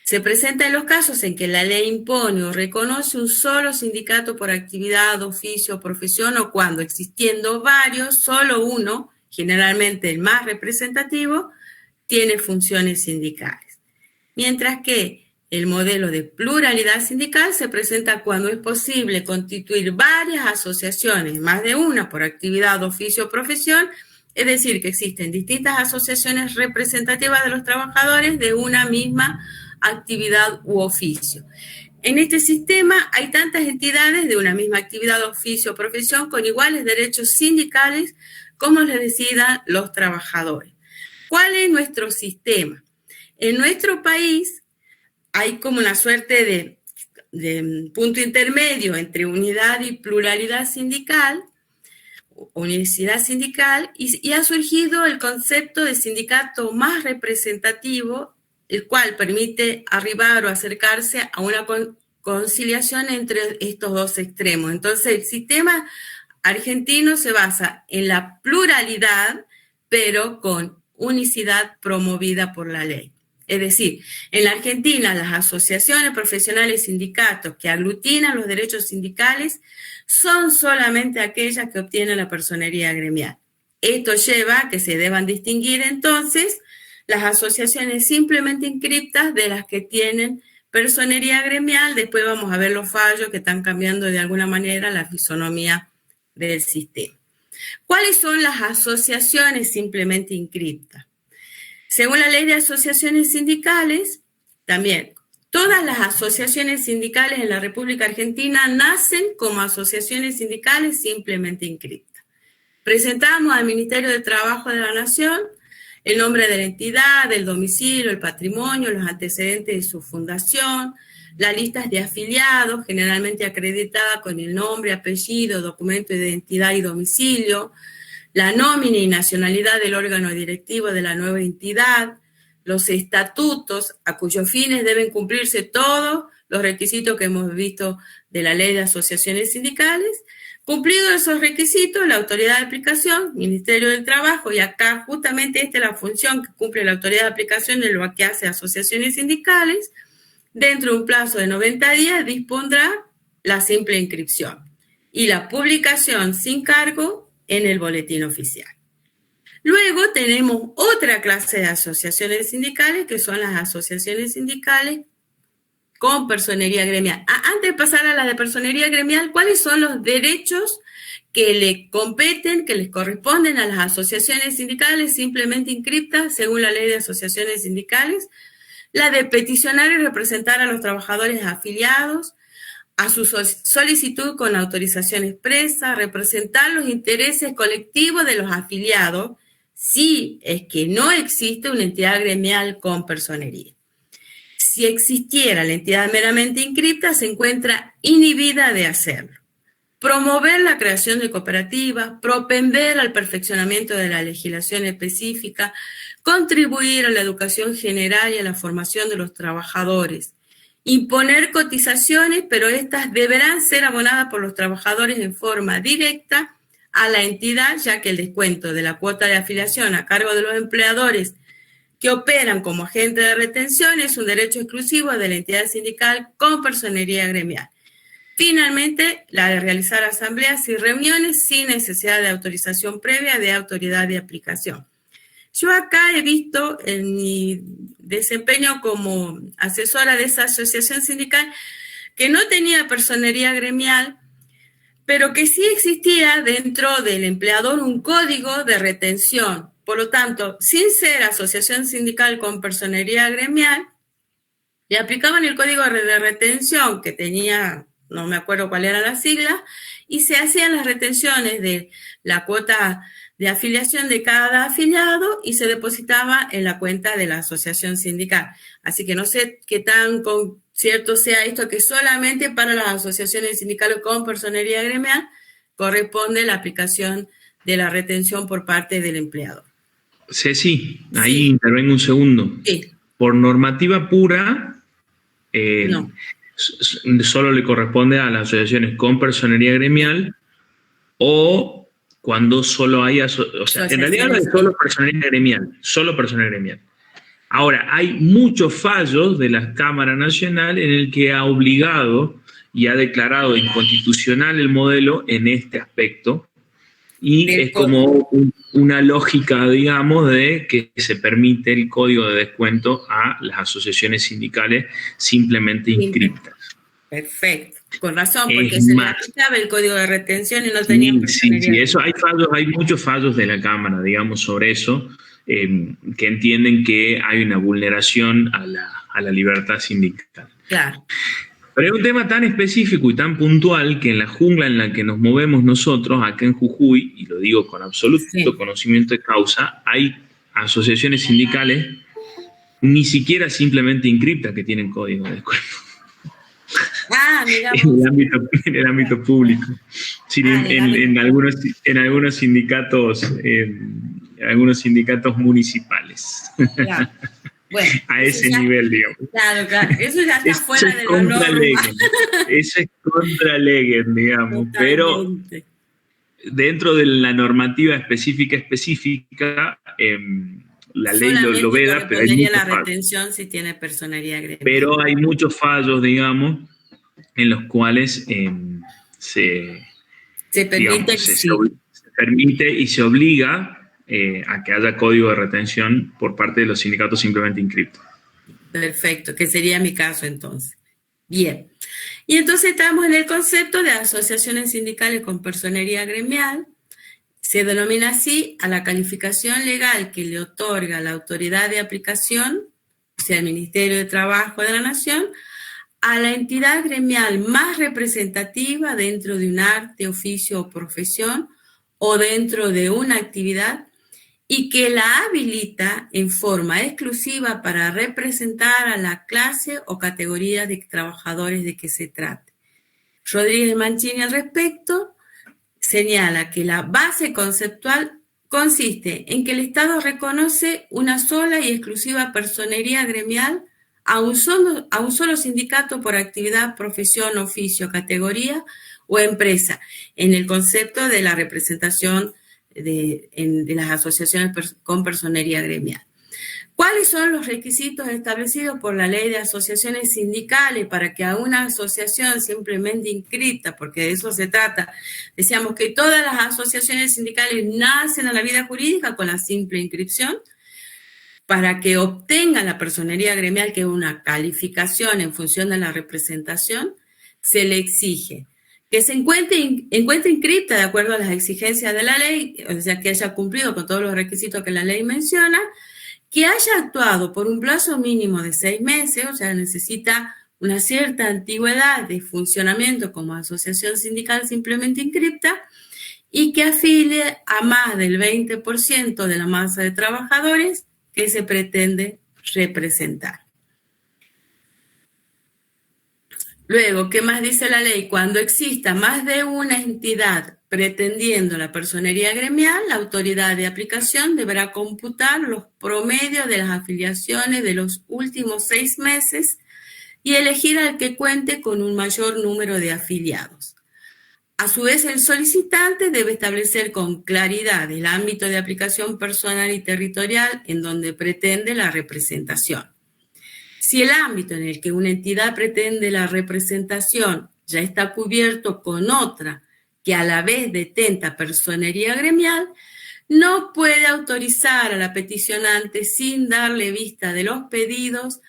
Se presenta en los casos en que la ley impone o reconoce un solo sindicato por actividad, oficio o profesión, o cuando existiendo varios, solo uno, generalmente el más representativo, tiene funciones sindicales. Mientras que el modelo de pluralidad sindical se presenta cuando es posible constituir varias asociaciones, más de una por actividad, oficio o profesión, es decir, que existen distintas asociaciones representativas de los trabajadores de una misma actividad u oficio. En este sistema hay tantas entidades de una misma actividad, oficio o profesión con iguales derechos sindicales como les decidan los trabajadores. ¿Cuál es nuestro sistema? En nuestro país hay como una suerte de punto intermedio entre unidad y pluralidad sindical, unicidad sindical, y ha surgido el concepto de sindicato más representativo, el cual permite arribar o acercarse a una conciliación entre estos dos extremos. Entonces, el sistema argentino se basa en la pluralidad, pero con unicidad promovida por la ley. Es decir, en la Argentina las asociaciones profesionales y sindicatos que aglutinan los derechos sindicales son solamente aquellas que obtienen la personería gremial. Esto lleva a que se deban distinguir entonces las asociaciones simplemente inscriptas de las que tienen personería gremial. Después vamos a ver los fallos que están cambiando de alguna manera la fisonomía del sistema. ¿Cuáles son las asociaciones simplemente inscriptas? Según la ley de asociaciones sindicales, también todas las asociaciones sindicales en la República Argentina nacen como asociaciones sindicales simplemente inscriptas. Presentamos al Ministerio de Trabajo de la Nación el nombre de la entidad, el domicilio, el patrimonio, los antecedentes de su fundación, las listas de afiliados, generalmente acreditada con el nombre, apellido, documento de identidad y domicilio, la nómina y nacionalidad del órgano directivo de la nueva entidad, los estatutos a cuyos fines deben cumplirse todos los requisitos que hemos visto de la ley de asociaciones sindicales. Cumplidos esos requisitos, la autoridad de aplicación, Ministerio del Trabajo, y acá justamente esta es la función que cumple la autoridad de aplicación en lo que hace asociaciones sindicales, dentro de un plazo de 90 días dispondrá la simple inscripción y la publicación sin cargo en el boletín oficial. Luego tenemos otra clase de asociaciones sindicales, que son las asociaciones sindicales con personería gremial. Antes de pasar a la de personería gremial, ¿cuáles son los derechos que le competen, que les corresponden a las asociaciones sindicales simplemente inscriptas según la ley de asociaciones sindicales? La de peticionar y representar a los trabajadores afiliados, a su solicitud con autorización expresa, representar los intereses colectivos de los afiliados, si es que no existe una entidad gremial con personería. Si existiera la entidad meramente inscripta, se encuentra inhibida de hacerlo. Promover la creación de cooperativas, propender al perfeccionamiento de la legislación específica, contribuir a la educación general y a la formación de los trabajadores, imponer cotizaciones, pero estas deberán ser abonadas por los trabajadores en forma directa a la entidad, ya que el descuento de la cuota de afiliación a cargo de los empleadores que operan como agente de retención es un derecho exclusivo de la entidad sindical con personería gremial. Finalmente, la de realizar asambleas y reuniones sin necesidad de autorización previa de autoridad de aplicación. Yo acá he visto en mi desempeño como asesora de esa asociación sindical que no tenía personería gremial, pero que sí existía dentro del empleador un código de retención. Por lo tanto, sin ser asociación sindical con personería gremial, le aplicaban el código de retención que tenía, no me acuerdo cuál era la sigla, y se hacían las retenciones de la cuota de afiliación de cada afiliado y se depositaba en la cuenta de la asociación sindical. Así que no sé qué tan cierto sea esto, que solamente para las asociaciones sindicales con personería gremial corresponde la aplicación de la retención por parte del empleador. Ceci, ahí intervengo un segundo. Sí. Por normativa pura, no. Solo le corresponde a las asociaciones con personería gremial o cuando solo hay, o sea, en realidad es solo personería gremial. Ahora, hay muchos fallos de la Cámara Nacional en el que ha obligado y ha declarado inconstitucional el modelo en este aspecto. Y es como una lógica, digamos, de que se permite el código de descuento a las asociaciones sindicales simplemente inscriptas. Perfecto. Con razón, porque se le aplicaba el código de retención y no tenían personería. Sí, eso hay muchos fallos de la Cámara, digamos, sobre eso, que entienden que hay una vulneración a la libertad sindical. Claro. Pero es un tema tan específico y tan puntual que en la jungla en la que nos movemos nosotros, acá en Jujuy, y lo digo con absoluto conocimiento de causa, hay asociaciones sindicales ni siquiera simplemente inscriptas que tienen código de descuento. En el ámbito público. Sí, en algunos sindicatos municipales. Claro. Bueno, a ese nivel, digamos. Claro. Eso ya está fuera de la norma. Eso es contra Leggen, digamos. Totalmente. Pero dentro de la normativa específica, la ley lo veda, pero hay muchos la retención si tiene personería gremial. Pero hay muchos fallos, digamos, en los cuales se permite y se obliga a que haya código de retención por parte de los sindicatos simplemente inscriptos. Perfecto, que sería mi caso entonces. Bien. Y entonces estamos en el concepto de asociaciones sindicales con personería gremial. Se denomina así a la calificación legal que le otorga la autoridad de aplicación, o sea, el Ministerio de Trabajo de la Nación, a la entidad gremial más representativa dentro de un arte, oficio o profesión o dentro de una actividad y que la habilita en forma exclusiva para representar a la clase o categoría de trabajadores de que se trate. Rodríguez Mancini al respecto señala que la base conceptual consiste en que el Estado reconoce una sola y exclusiva personería gremial a un solo sindicato por actividad, profesión, oficio, categoría o empresa, en el concepto de la representación de las asociaciones con personería gremial. ¿Cuáles son los requisitos establecidos por la ley de asociaciones sindicales para que a una asociación simplemente inscrita, porque de eso se trata? Decíamos que todas las asociaciones sindicales nacen a la vida jurídica con la simple inscripción. Para que obtenga la personería gremial, que es una calificación en función de la representación, se le exige que se encuentre inscripta de acuerdo a las exigencias de la ley, o sea, que haya cumplido con todos los requisitos que la ley menciona, que haya actuado por un plazo mínimo de 6 meses, o sea, necesita una cierta antigüedad de funcionamiento como asociación sindical simplemente inscripta, y que afilie a más del 20% de la masa de trabajadores que se pretende representar. Luego, ¿qué más dice la ley? Cuando exista más de una entidad pretendiendo la personería gremial, la autoridad de aplicación deberá computar los promedios de las afiliaciones de los últimos 6 meses y elegir al que cuente con un mayor número de afiliados. A su vez, el solicitante debe establecer con claridad el ámbito de aplicación personal y territorial en donde pretende la representación. Si el ámbito en el que una entidad pretende la representación ya está cubierto con otra que a la vez detenta personería gremial, no puede autorizar a la peticionante sin darle vista de los pedidos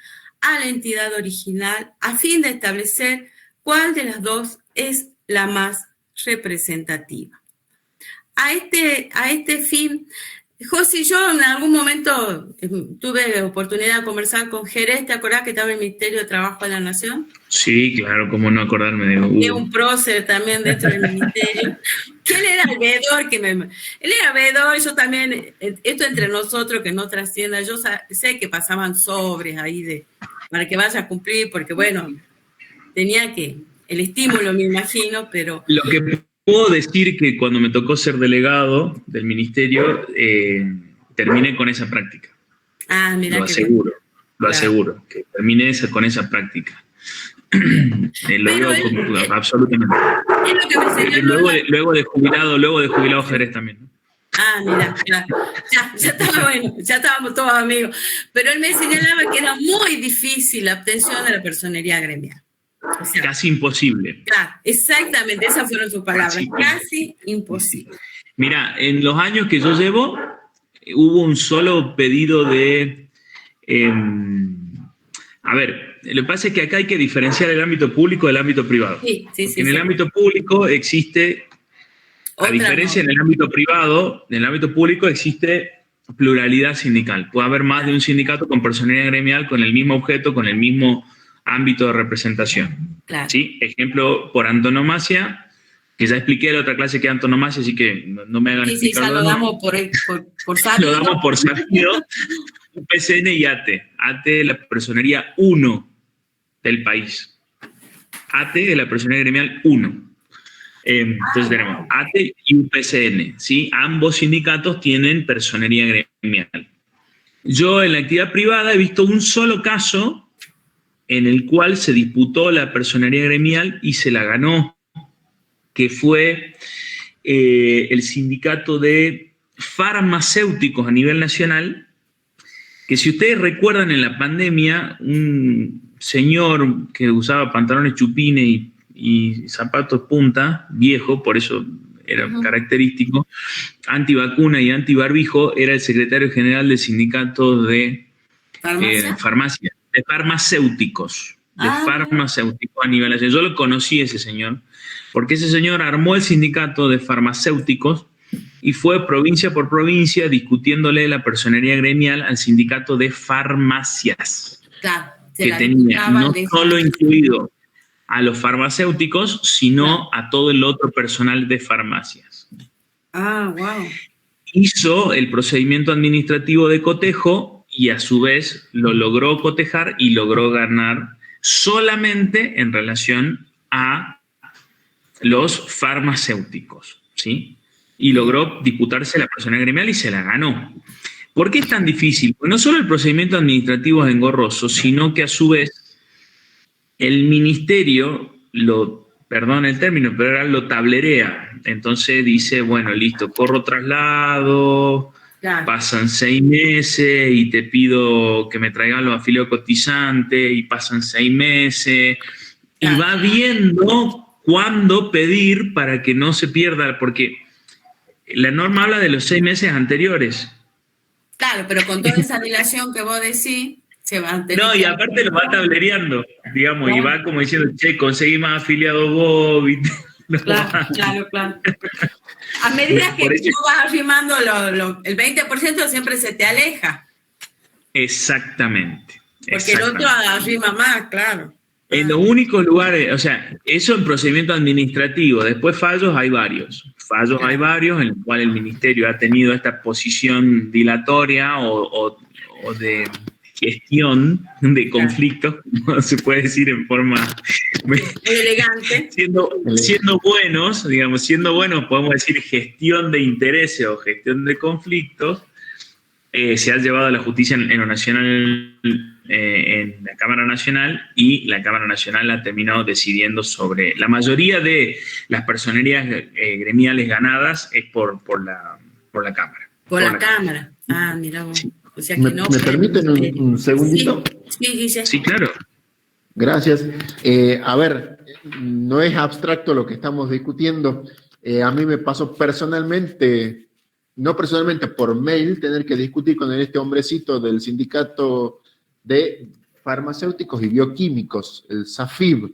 a la entidad original a fin de establecer cuál de las dos es la más representativa. A este fin, José, yo en algún momento tuve oportunidad de conversar con Jerez, ¿te acordás que estaba en el Ministerio de Trabajo de la Nación? Sí, claro, cómo no acordarme de Hugo. Y un prócer también dentro del ministerio. Que él era el veedor, él era veedor, yo también, esto entre nosotros que no trascienda, yo sé que pasaban sobres ahí para que vaya a cumplir, porque bueno, tenía el estímulo me imagino, pero... Lo que puedo decir que cuando me tocó ser delegado del ministerio, terminé con esa práctica. Ah, mira. Lo aseguro, que terminé con esa práctica. Lo digo absolutamente. Luego de jubilado Jerez también, ¿no? Ah, mira, ya estaba bueno, ya estábamos todos amigos. Pero él me señalaba que era muy difícil la obtención de la personería gremial. O sea, casi imposible. Claro, exactamente, esas fueron sus palabras, casi imposible. Mira, en los años que yo llevo, hubo un solo pedido de... a ver, lo que pasa es que acá hay que diferenciar el ámbito público del ámbito privado. Sí. En el ámbito público existe, a diferencia en el ámbito privado, en el ámbito público existe pluralidad sindical. Puede haber más de un sindicato con personería gremial con el mismo objeto, con el mismo ámbito de representación. Claro. ¿Sí? Ejemplo, por antonomasia, que ya expliqué en la otra clase que es antonomasia, así que no me hagan explicarlo. Sí, ya lo damos por sabido. Lo damos por sabido. UPCN y ATE. ATE es la personería 1 del país. ATE es la personería gremial 1. Entonces tenemos ATE y UPCN, ¿sí? Ambos sindicatos tienen personería gremial. Yo en la actividad privada he visto un solo caso en el cual se disputó la personería gremial y se la ganó, que fue el sindicato de farmacéuticos a nivel nacional, que si ustedes recuerdan en la pandemia, un señor que usaba pantalones chupines y zapatos punta, viejo, por eso era característico, antivacuna y antibarbijo, era el secretario general del sindicato de farmacia, de farmacéuticos, farmacéuticos a nivel nacional. Yo lo conocí ese señor, porque ese señor armó el sindicato de farmacéuticos y fue provincia por provincia discutiéndole la personería gremial al sindicato de farmacias, claro, que tenía no solo incluido a los farmacéuticos, sino a todo el otro personal de farmacias. Ah, wow. Hizo el procedimiento administrativo de cotejo y a su vez lo logró cotejar y logró ganar solamente en relación a los farmacéuticos, ¿sí? Y logró disputarse la personería gremial y se la ganó. ¿Por qué es tan difícil? Pues no solo el procedimiento administrativo es engorroso, sino que a su vez el ministerio perdón el término, pero ahora lo tablerea. Entonces dice, bueno, listo, corro traslado, claro, pasan 6 meses y te pido que me traigan los afiliados cotizantes y pasan 6 meses. Claro. Y va viendo cuándo pedir para que no se pierda, porque la norma habla de los 6 meses anteriores. Claro, pero con toda esa dilación que vos decís, se va a tener. No, y aparte lo va tablereando, digamos, y va como diciendo, che, conseguí más afiliados vos. Claro. A medida que tú vas arrimando el 20%, siempre se te aleja. Exactamente. Porque el otro arrima más, claro. En los únicos lugares, o sea, eso en procedimiento administrativo. Después fallos hay varios. Hay varios en los cuales el ministerio ha tenido esta posición dilatoria o de gestión de conflictos, como se puede decir en forma elegante. Siendo buenos, podemos decir gestión de intereses o gestión de conflictos. Se ha llevado a la justicia en lo nacional, en la Cámara Nacional, y la Cámara Nacional ha terminado decidiendo sobre la mayoría de las personerías gremiales ganadas es por la Cámara. Por la Cámara. Ah, mira vos. Sí. O sea que ¿Me permiten un segundito? Sí, claro. Gracias. A ver, no es abstracto lo que estamos discutiendo. A mí me pasó personalmente, no personalmente, por mail, tener que discutir con este hombrecito del sindicato de farmacéuticos y bioquímicos, el SAFIB,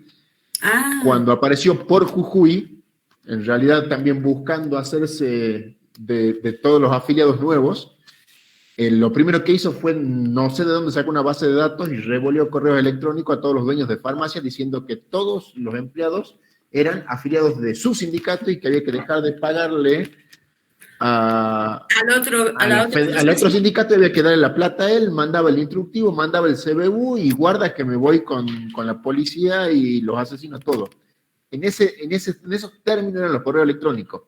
cuando apareció por Jujuy en realidad también buscando hacerse de todos los afiliados nuevos, lo primero que hizo fue, no sé de dónde sacó una base de datos y revolvió correos electrónicos a todos los dueños de farmacias diciendo que todos los empleados eran afiliados de su sindicato y que había que dejar de pagarle al otro sindicato, había que darle la plata a él, mandaba el instructivo, mandaba el CBU y guarda que me voy con la policía y los asesinos, todo. En esos términos eran los correos electrónicos.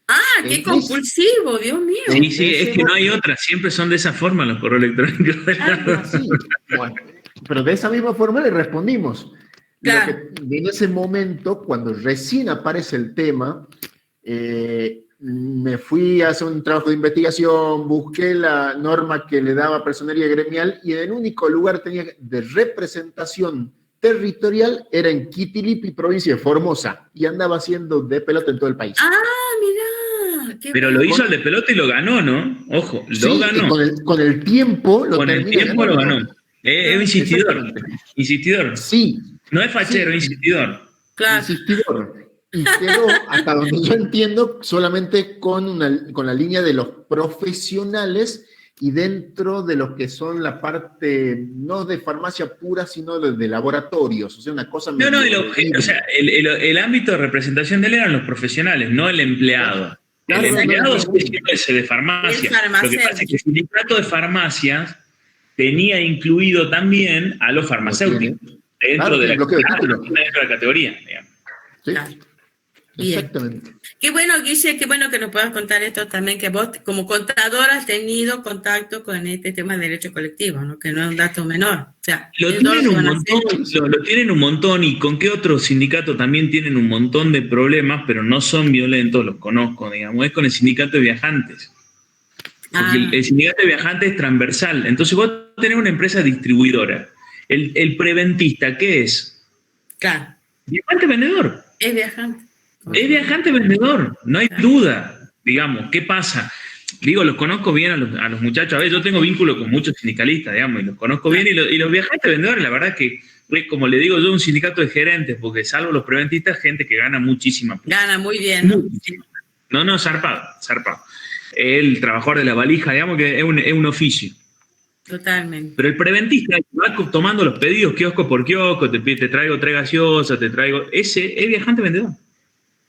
¡Ah, qué compulsivo, Dios mío! Sí, es que no hay otra, siempre son de esa forma los correos electrónicos. Sí. Bueno, pero de esa misma forma le respondimos. Claro. En ese momento, cuando recién aparece el tema, me fui a hacer un trabajo de investigación, busqué la norma que le daba personería gremial y el único lugar tenía de representación territorial era en Quitilipi, provincia de Formosa, y andaba haciendo de pelota en todo el país. ¡Ah, mira! Pero lo hizo el de pelota y lo ganó, ¿no? Ojo, lo ganó. Con el tiempo lo ganó. Es insistidor. Sí. No es fachero, es insistidor. Claro. Insistidor. Y quedó, hasta donde yo entiendo, solamente con la línea de los profesionales y dentro de lo que son la parte, no de farmacia pura, sino de laboratorios. O sea, una cosa... el ámbito de representación de él eran los profesionales, no el empleado. Claro, el empleado es ese de farmacia. Lo que pasa es que el sindicato de farmacias tenía incluido también a los farmacéuticos dentro de la categoría, digamos. Sí. Claro. Exactamente. Qué bueno, Guille, qué bueno que nos puedas contar esto también, que vos como contador has tenido contacto con este tema de derecho colectivo, ¿no? Que no es un dato menor. O sea, lo tienen un montón, y con qué otros sindicatos también tienen un montón de problemas, pero no son violentos, los conozco, digamos, es con el sindicato de viajantes. Porque el sindicato de viajantes es transversal. Entonces vos tenés una empresa distribuidora. El preventista, ¿qué es? Claro. Viajante vendedor. Es viajante. Es viajante vendedor, no hay duda, digamos. ¿Qué pasa? Digo, los conozco bien a los muchachos. A ver, yo tengo vínculo con muchos sindicalistas, digamos, y los conozco bien. Y los viajantes vendedores, la verdad que, como le digo yo, un sindicato de gerentes, porque salvo los preventistas, gente que gana muchísima. Gana muy bien, ¿no? No, zarpado. El trabajador de la valija, digamos, que es un oficio. Totalmente. Pero el preventista va tomando los pedidos kiosco por kiosco, te traigo 3 gaseosas, ese es viajante vendedor.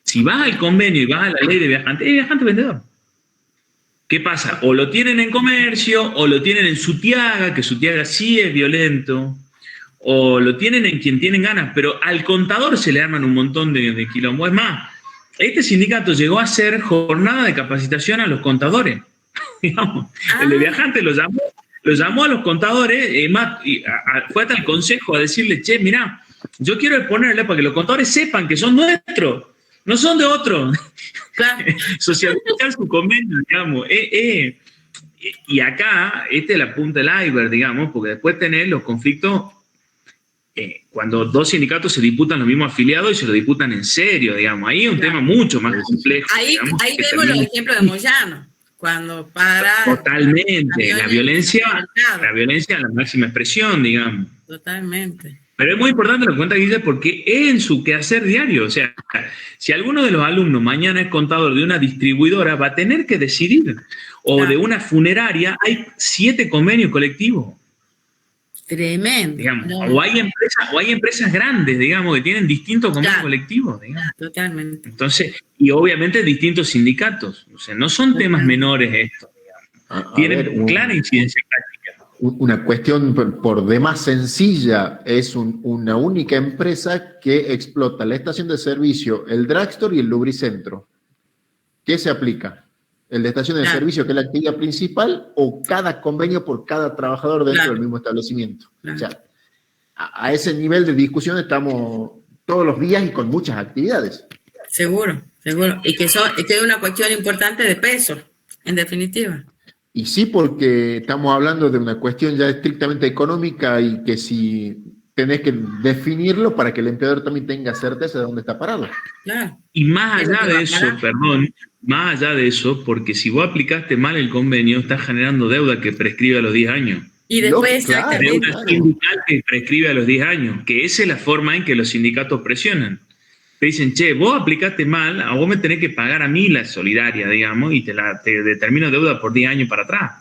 Si vas al convenio y vas a la ley de viajante, es viajante vendedor. ¿Qué pasa? O lo tienen en comercio, o lo tienen en Sutiaga, que Sutiaga sí es violento, o lo tienen en quien tienen ganas, pero al contador se le arman un montón de quilombo. Es más, este sindicato llegó a hacer jornada de capacitación a los contadores. Digamos, el de viajante lo llamó a los contadores, fue hasta el consejo a decirle, che, mirá, yo quiero ponerle para que los contadores sepan que son nuestros. No son de otro. Claro. Socializar su convenio, digamos. Y acá, esta es la punta del iceberg, digamos, porque después tenés los conflictos cuando dos sindicatos se disputan los mismos afiliados y se lo disputan en serio, digamos. Ahí es un tema mucho más complejo. Ahí vemos los ejemplos de Moyano. Cuando para... Totalmente. La violencia a la máxima expresión, digamos. Totalmente. Pero es muy importante lo que cuenta Guille porque es en su quehacer diario. O sea, si alguno de los alumnos mañana es contador de una distribuidora, va a tener que decidir. O de una funeraria, hay 7 convenios colectivos. Tremendo. Digamos. O hay empresas grandes, digamos, que tienen distintos convenios colectivos. Digamos. Totalmente. Entonces, y obviamente distintos sindicatos. O sea, no son temas menores estos. Tienen clara incidencia práctica. Una cuestión por demás sencilla, es una única empresa que explota la estación de servicio, el drugstore y el lubricentro. ¿Qué se aplica? ¿El de estación de servicio, que es la actividad principal, o cada convenio por cada trabajador dentro del mismo establecimiento? O sea, a ese nivel de discusión estamos todos los días y con muchas actividades. Seguro. Y que es una cuestión importante de peso, en definitiva. Y sí, porque estamos hablando de una cuestión ya estrictamente económica y que si tenés que definirlo para que el empleador también tenga certeza de dónde está parado. Claro. Y más allá de eso, porque si vos aplicaste mal el convenio, estás generando deuda que prescribe a los 10 años. Y después, deuda sindical que prescribe a los 10 años, que esa es la forma en que los sindicatos presionan. te dicen, che, vos aplicaste mal, a vos me tenés que pagar a mí la solidaria, digamos, y te determino deuda por 10 años para atrás.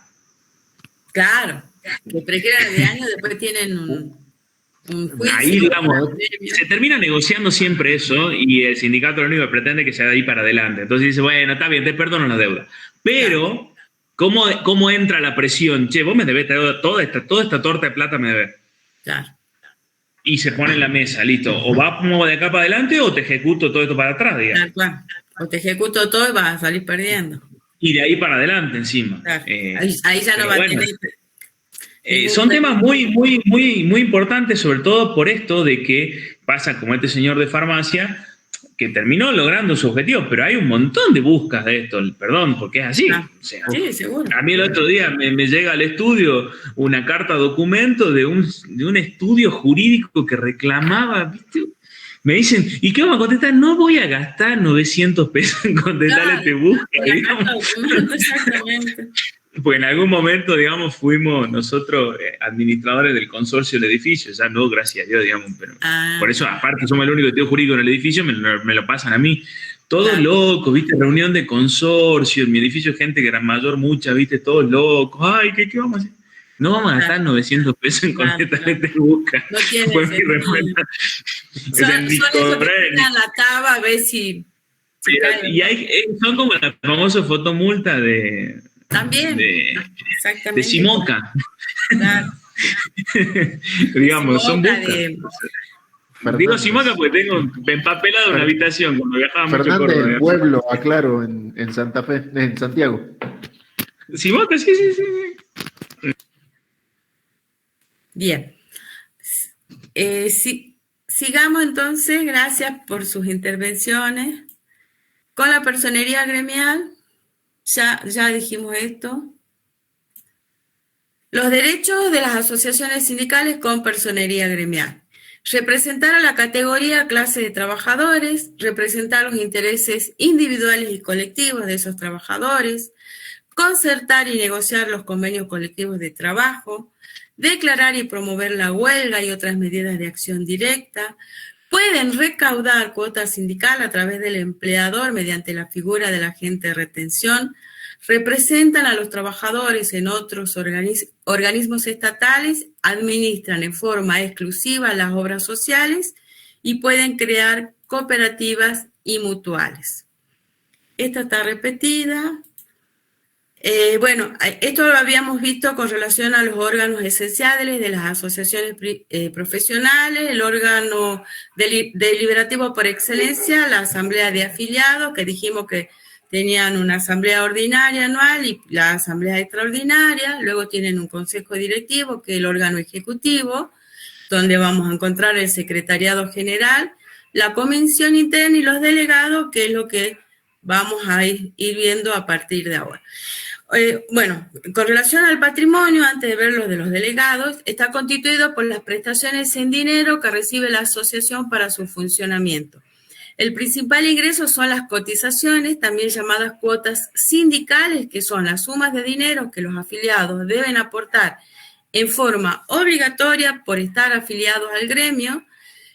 Claro, que prequieran de años, después tienen un juicio. Ahí, digamos, se termina negociando siempre eso y el sindicato lo único que pretende es que sea de ahí para adelante. Entonces dice, bueno, está bien, te perdono la deuda. Pero, claro, ¿cómo entra la presión? Che, vos me debés toda esta torta de plata me debés. Claro. Y se pone en la mesa, listo. O vamos de acá para adelante o te ejecuto todo esto para atrás, digamos. Claro. O te ejecuto todo y vas a salir perdiendo. Y de ahí para adelante encima. Claro. Ahí ya no va a tener... son temas muy, muy, muy, muy importantes, sobre todo por esto de que pasa como este señor de farmacia, que terminó logrando su objetivo, pero hay un montón de buscas de esto, perdón, porque es así. O sea, sí, seguro. A mí el otro día me llega al estudio una carta documento de un estudio jurídico que reclamaba, ¿viste? Me dicen, ¿y qué vamos a contestar? No voy a gastar 900 pesos en contestar este busca. Exactamente. Pues en algún momento, digamos, fuimos nosotros administradores del consorcio del edificio, ya no, gracias a Dios, digamos, pero por eso, aparte, somos el único tío jurídico en el edificio, me lo pasan a mí. Todos locos, ¿viste? Reunión de consorcio, en mi edificio gente que era mayor, mucha, ¿viste? Todos locos. Ay, ¿qué vamos a hacer? No vamos a gastar 900 pesos en contestar este busca. No tiene Fue mi respuesta. Son esos que tiran la taba a ver si y son como la famosa fotomulta de... También, exactamente. De Simoca. Claro. Digamos, son buscas. Digo Simoca porque tengo empapelado una habitación cuando viajaba mucho Fernández del Pueblo, aclaro, en Santa Fe, en Santiago. Simoca, sí. Bien. Sigamos entonces, gracias por sus intervenciones. Con la personería gremial, ya dijimos esto. Los derechos de las asociaciones sindicales con personería gremial. Representar a la categoría clase de trabajadores, representar los intereses individuales y colectivos de esos trabajadores, concertar y negociar los convenios colectivos de trabajo, declarar y promover la huelga y otras medidas de acción directa. Pueden recaudar cuota sindical a través del empleador mediante la figura del agente de retención. Representan a los trabajadores en otros organismos estatales, administran en forma exclusiva las obras sociales y pueden crear cooperativas y mutuales. Esta está repetida. Bueno, esto lo habíamos visto con relación a los órganos esenciales de las asociaciones profesionales, el órgano deliberativo por excelencia, la asamblea de afiliados, que dijimos que tenían una asamblea ordinaria anual y la asamblea extraordinaria, luego tienen un consejo directivo, que es el órgano ejecutivo, donde vamos a encontrar el secretariado general, la convención interna y los delegados, que es lo que vamos a ir viendo a partir de ahora. Bueno, con relación al patrimonio, antes de ver lo de los delegados, está constituido por las prestaciones en dinero que recibe la asociación para su funcionamiento. El principal ingreso son las cotizaciones, también llamadas cuotas sindicales, que son las sumas de dinero que los afiliados deben aportar en forma obligatoria por estar afiliados al gremio.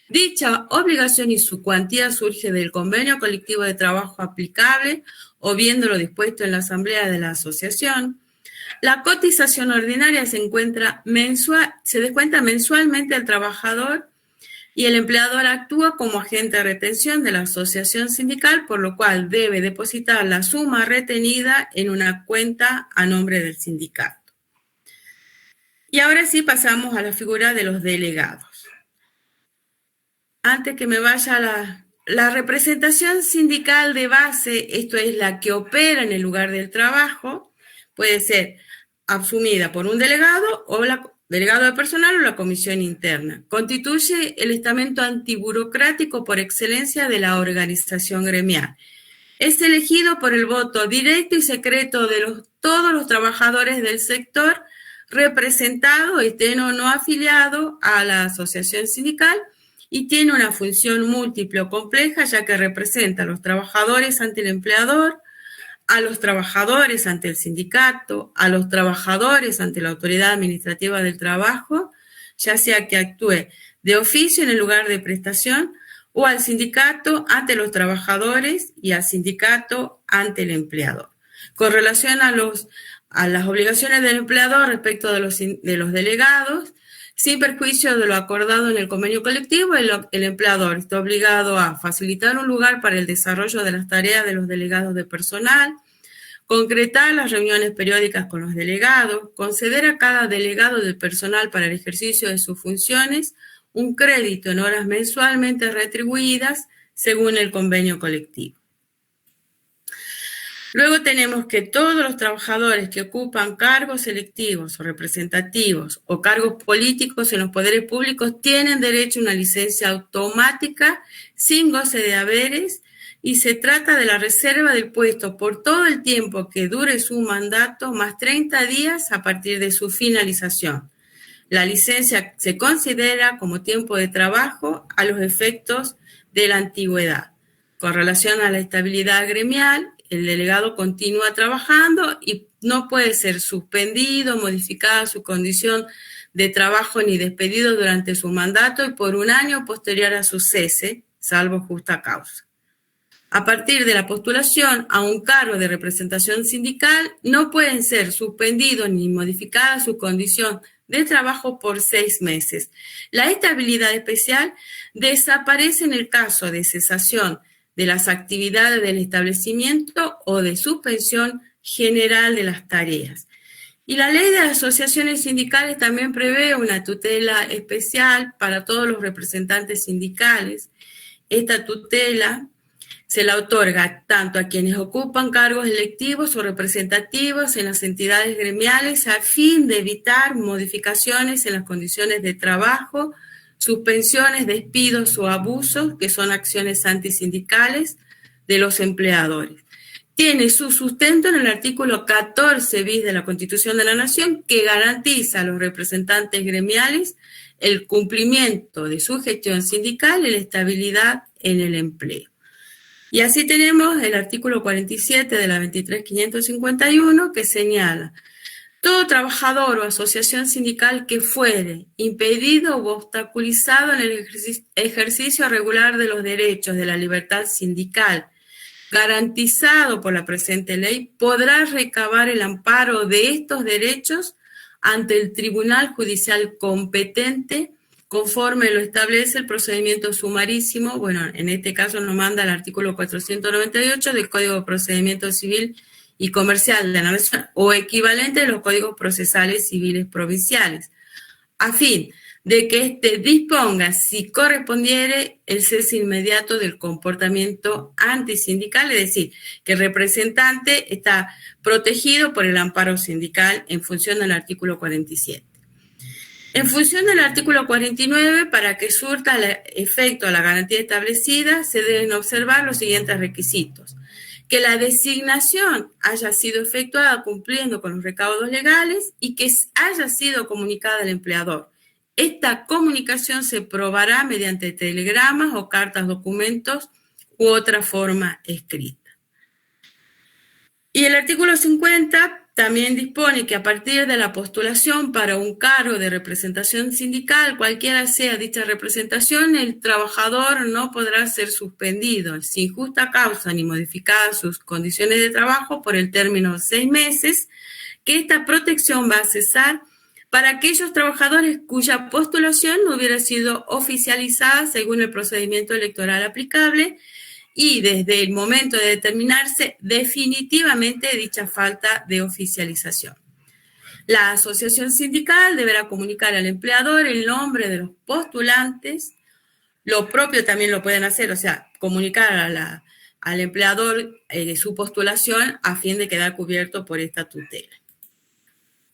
Dicha obligación y su cuantía surge del convenio colectivo de trabajo aplicable o viendo lo dispuesto en la asamblea de la asociación. La cotización ordinaria se descuenta mensualmente al trabajador y el empleador actúa como agente de retención de la asociación sindical, por lo cual debe depositar la suma retenida en una cuenta a nombre del sindicato. Y ahora sí pasamos a la figura de los delegados. Antes que me vaya la representación sindical de base, esto es la que opera en el lugar del trabajo, puede ser asumida por un delegado o delegado de personal o la comisión interna. Constituye el estamento antiburocrático por excelencia de la organización gremial. Es elegido por el voto directo y secreto de todos los trabajadores del sector representados, estén o no afiliados a la asociación sindical, y tiene una función múltiple o compleja, ya que representa a los trabajadores ante el empleador, a los trabajadores ante el sindicato, a los trabajadores ante la autoridad administrativa del trabajo, ya sea que actúe de oficio en el lugar de prestación o al sindicato ante los trabajadores y al sindicato ante el empleador. Con relación a las obligaciones del empleador respecto de los delegados, sin perjuicio de lo acordado en el convenio colectivo, el empleador está obligado a facilitar un lugar para el desarrollo de las tareas de los delegados de personal, concretar las reuniones periódicas con los delegados, conceder a cada delegado del personal para el ejercicio de sus funciones un crédito en horas mensualmente retribuidas según el convenio colectivo. Luego tenemos que todos los trabajadores que ocupan cargos electivos o representativos o cargos políticos en los poderes públicos tienen derecho a una licencia automática sin goce de haberes y se trata de la reserva del puesto por todo el tiempo que dure su mandato más 30 días a partir de su finalización. La licencia se considera como tiempo de trabajo a los efectos de la antigüedad. Con relación a la estabilidad gremial, el delegado continúa trabajando y no puede ser suspendido, modificada su condición de trabajo ni despedido durante su mandato y por un año posterior a su cese, salvo justa causa. A partir de la postulación a un cargo de representación sindical, no pueden ser suspendidos ni modificada su condición de trabajo por 6 meses. La estabilidad especial desaparece en el caso de cesación de las actividades del establecimiento o de suspensión general de las tareas. Y la ley de asociaciones sindicales también prevé una tutela especial para todos los representantes sindicales. Esta tutela se la otorga tanto a quienes ocupan cargos electivos o representativos en las entidades gremiales a fin de evitar modificaciones en las condiciones de trabajo, suspensiones, despidos o abusos, que son acciones antisindicales de los empleadores. Tiene su sustento en el artículo 14 bis de la Constitución de la Nación, que garantiza a los representantes gremiales el cumplimiento de su gestión sindical y la estabilidad en el empleo. Y así tenemos el artículo 47 de la 23.551 que señala: todo trabajador o asociación sindical que fuere impedido o obstaculizado en el ejercicio regular de los derechos de la libertad sindical, garantizado por la presente ley, podrá recabar el amparo de estos derechos ante el Tribunal Judicial competente conforme lo establece el procedimiento sumarísimo. Bueno, en este caso nos manda el artículo 498 del Código de Procedimiento Civil y Comercial de la Nación, o equivalente de los códigos procesales civiles provinciales, a fin de que éste disponga, si correspondiere, el cese inmediato del comportamiento antisindical, es decir, que el representante está protegido por el amparo sindical en función del artículo 47. En función del artículo 49, para que surta efecto a la garantía establecida, se deben observar los siguientes requisitos: que la designación haya sido efectuada cumpliendo con los recaudos legales y que haya sido comunicada al empleador. Esta comunicación se probará mediante telegramas o cartas, documentos u otra forma escrita. Y el artículo 50 también dispone que a partir de la postulación para un cargo de representación sindical, cualquiera sea dicha representación, el trabajador no podrá ser suspendido sin justa causa ni modificadas sus condiciones de trabajo por el término de 6 meses, que esta protección va a cesar para aquellos trabajadores cuya postulación no hubiera sido oficializada según el procedimiento electoral aplicable y desde el momento de determinarse definitivamente dicha falta de oficialización. La asociación sindical deberá comunicar al empleador el nombre de los postulantes. Lo propio también lo pueden hacer, o sea, comunicar al empleador su postulación a fin de quedar cubierto por esta tutela.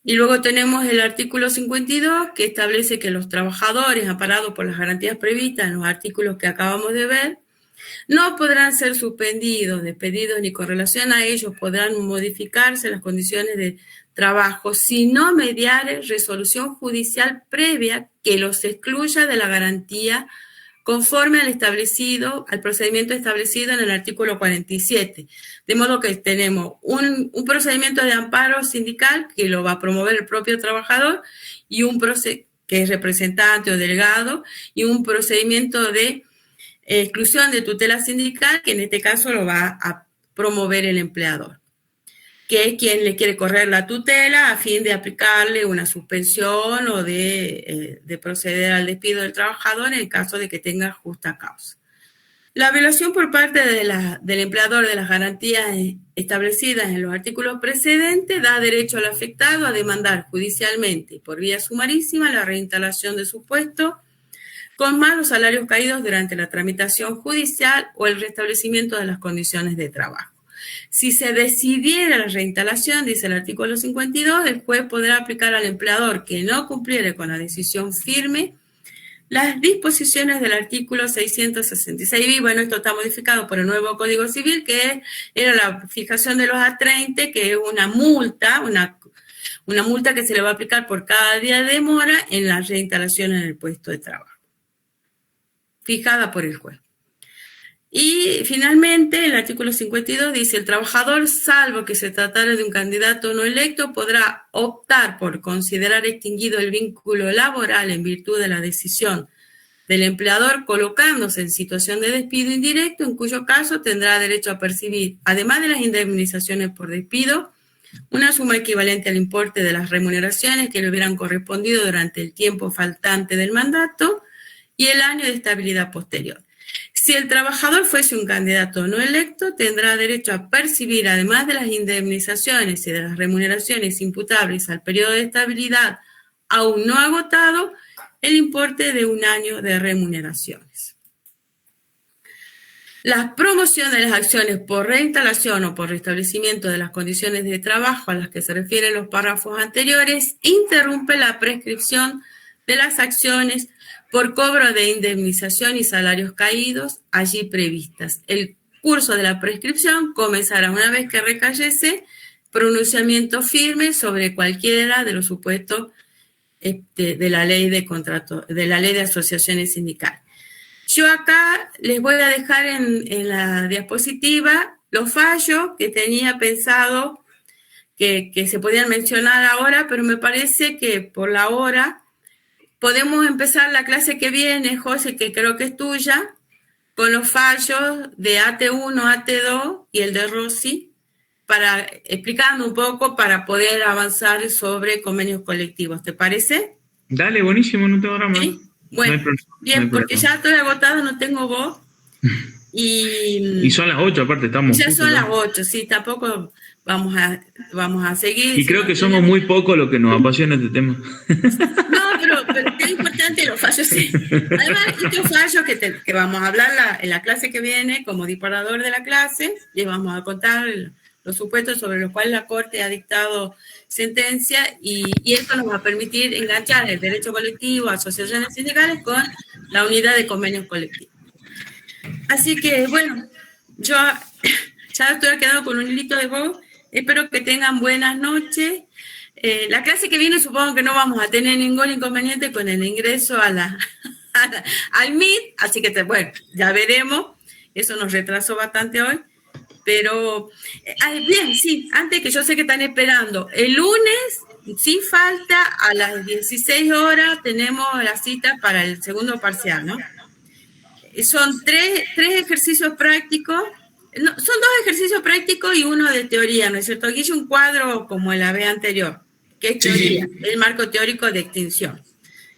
Y luego tenemos el artículo 52, que establece que los trabajadores amparados por las garantías previstas en los artículos que acabamos de ver no podrán ser suspendidos, despedidos, ni con relación a ellos podrán modificarse las condiciones de trabajo si no mediare resolución judicial previa que los excluya de la garantía conforme al procedimiento establecido en el artículo 47. De modo que tenemos un procedimiento de amparo sindical que lo va a promover el propio trabajador y que es representante o delegado, y un procedimiento de exclusión de tutela sindical, que en este caso lo va a promover el empleador, que es quien le quiere correr la tutela a fin de aplicarle una suspensión o de proceder al despido del trabajador en el caso de que tenga justa causa. La violación por parte del empleador de las garantías establecidas en los artículos precedentes da derecho al afectado a demandar judicialmente y por vía sumarísima la reinstalación de su puesto con más los salarios caídos durante la tramitación judicial o el restablecimiento de las condiciones de trabajo. Si se decidiera la reinstalación, dice el artículo 52, el juez podrá aplicar al empleador que no cumpliere con la decisión firme las disposiciones del artículo 666. Bueno, esto está modificado por el nuevo Código Civil, que era la fijación de los A30, que es una multa, una multa que se le va a aplicar por cada día de demora en la reinstalación en el puesto de trabajo, fijada por el juez. Y finalmente, el artículo 52 dice, el trabajador, salvo que se tratara de un candidato no electo, podrá optar por considerar extinguido el vínculo laboral en virtud de la decisión del empleador, colocándose en situación de despido indirecto, en cuyo caso tendrá derecho a percibir, además de las indemnizaciones por despido, una suma equivalente al importe de las remuneraciones que le hubieran correspondido durante el tiempo faltante del mandato y el año de estabilidad posterior. Si el trabajador fuese un candidato no electo, tendrá derecho a percibir, además de las indemnizaciones y de las remuneraciones imputables al periodo de estabilidad aún no agotado, el importe de un año de remuneraciones. La promoción de las acciones por reinstalación o por restablecimiento de las condiciones de trabajo a las que se refieren los párrafos anteriores interrumpe la prescripción de las acciones por cobro de indemnización y salarios caídos allí previstas. El curso de la prescripción comenzará una vez que recayese pronunciamiento firme sobre cualquiera de los supuestos de la ley de contrato, de la ley de asociaciones sindicales. Yo acá les voy a dejar en la diapositiva los fallos que tenía pensado que se podían mencionar ahora, pero me parece que por la hora podemos empezar la clase que viene, José, que creo que es tuya, con los fallos de AT1, AT2 y el de Rossi, explicando un poco para poder avanzar sobre convenios colectivos. ¿Te parece? Dale, buenísimo, no tengo drama. ¿Sí? Bueno, no bien, porque ya estoy agotada, no tengo voz. Y son las 8, aparte estamos. Ya son las 8, sí, tampoco vamos a seguir. Y creo que somos muy pocos los que nos apasiona este tema. No, pero es importante los fallos, sí. Además, estos fallos que vamos a hablar en la clase que viene, como disparador de la clase, les vamos a contar los supuestos sobre los cuales la Corte ha dictado sentencia y esto nos va a permitir enganchar el derecho colectivo, asociaciones sindicales con la unidad de convenios colectivos. Así que, bueno, yo ya estoy quedando con un hilito de voz. Espero que tengan buenas noches. La clase que viene supongo que no vamos a tener ningún inconveniente con el ingreso al Meet, así que, bueno, ya veremos. Eso nos retrasó bastante hoy. Pero, bien, sí, antes que yo sé que están esperando, el lunes, sin falta, a las 16 horas tenemos la cita para el segundo parcial, ¿no? Son tres ejercicios prácticos, son 2 ejercicios prácticos y uno de teoría, ¿no es cierto? Aquí hice un cuadro como la vez anterior, que es teoría, sí. El marco teórico de extinción.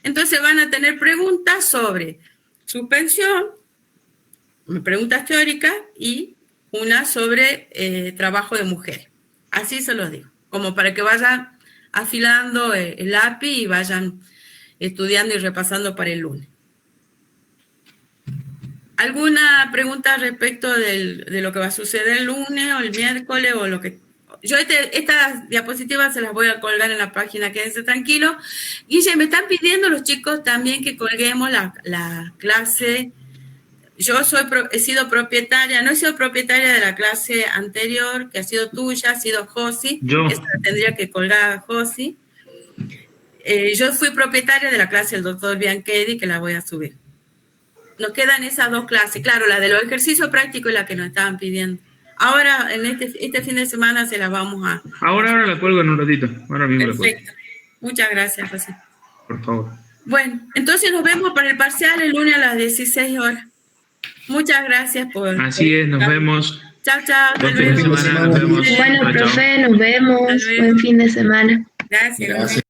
Entonces van a tener preguntas sobre suspensión, preguntas teóricas y una sobre trabajo de mujeres. Así se los digo, como para que vayan afilando el lápiz y vayan estudiando y repasando para el lunes. ¿Alguna pregunta respecto de lo que va a suceder el lunes o el miércoles o lo que... Yo estas diapositivas se las voy a colgar en la página, quédense tranquilos. Guille, me están pidiendo los chicos también que colguemos la clase. Yo he sido propietaria, no he sido propietaria de la clase anterior, que ha sido tuya, ha sido Josi. Yo. Esa tendría que colgar a Josi. Yo fui propietaria de la clase del doctor Bianchedi, que la voy a subir. Nos quedan esas 2 clases, claro, la de los ejercicios prácticos y la que nos estaban pidiendo. Ahora, en este fin de semana se las vamos a... Ahora la cuelgo en un ratito. Ahora mismo la cuelgo. Perfecto. Muchas gracias, José. Por favor. Bueno, entonces nos vemos para el parcial el lunes a las 16 horas. Muchas gracias por... Así es, nos vemos. Chao, chao. Buen fin de semana, nos vemos. Bueno, Chao, chao. profe, nos vemos. Hasta luego. Buen fin de semana. Gracias. Gracias.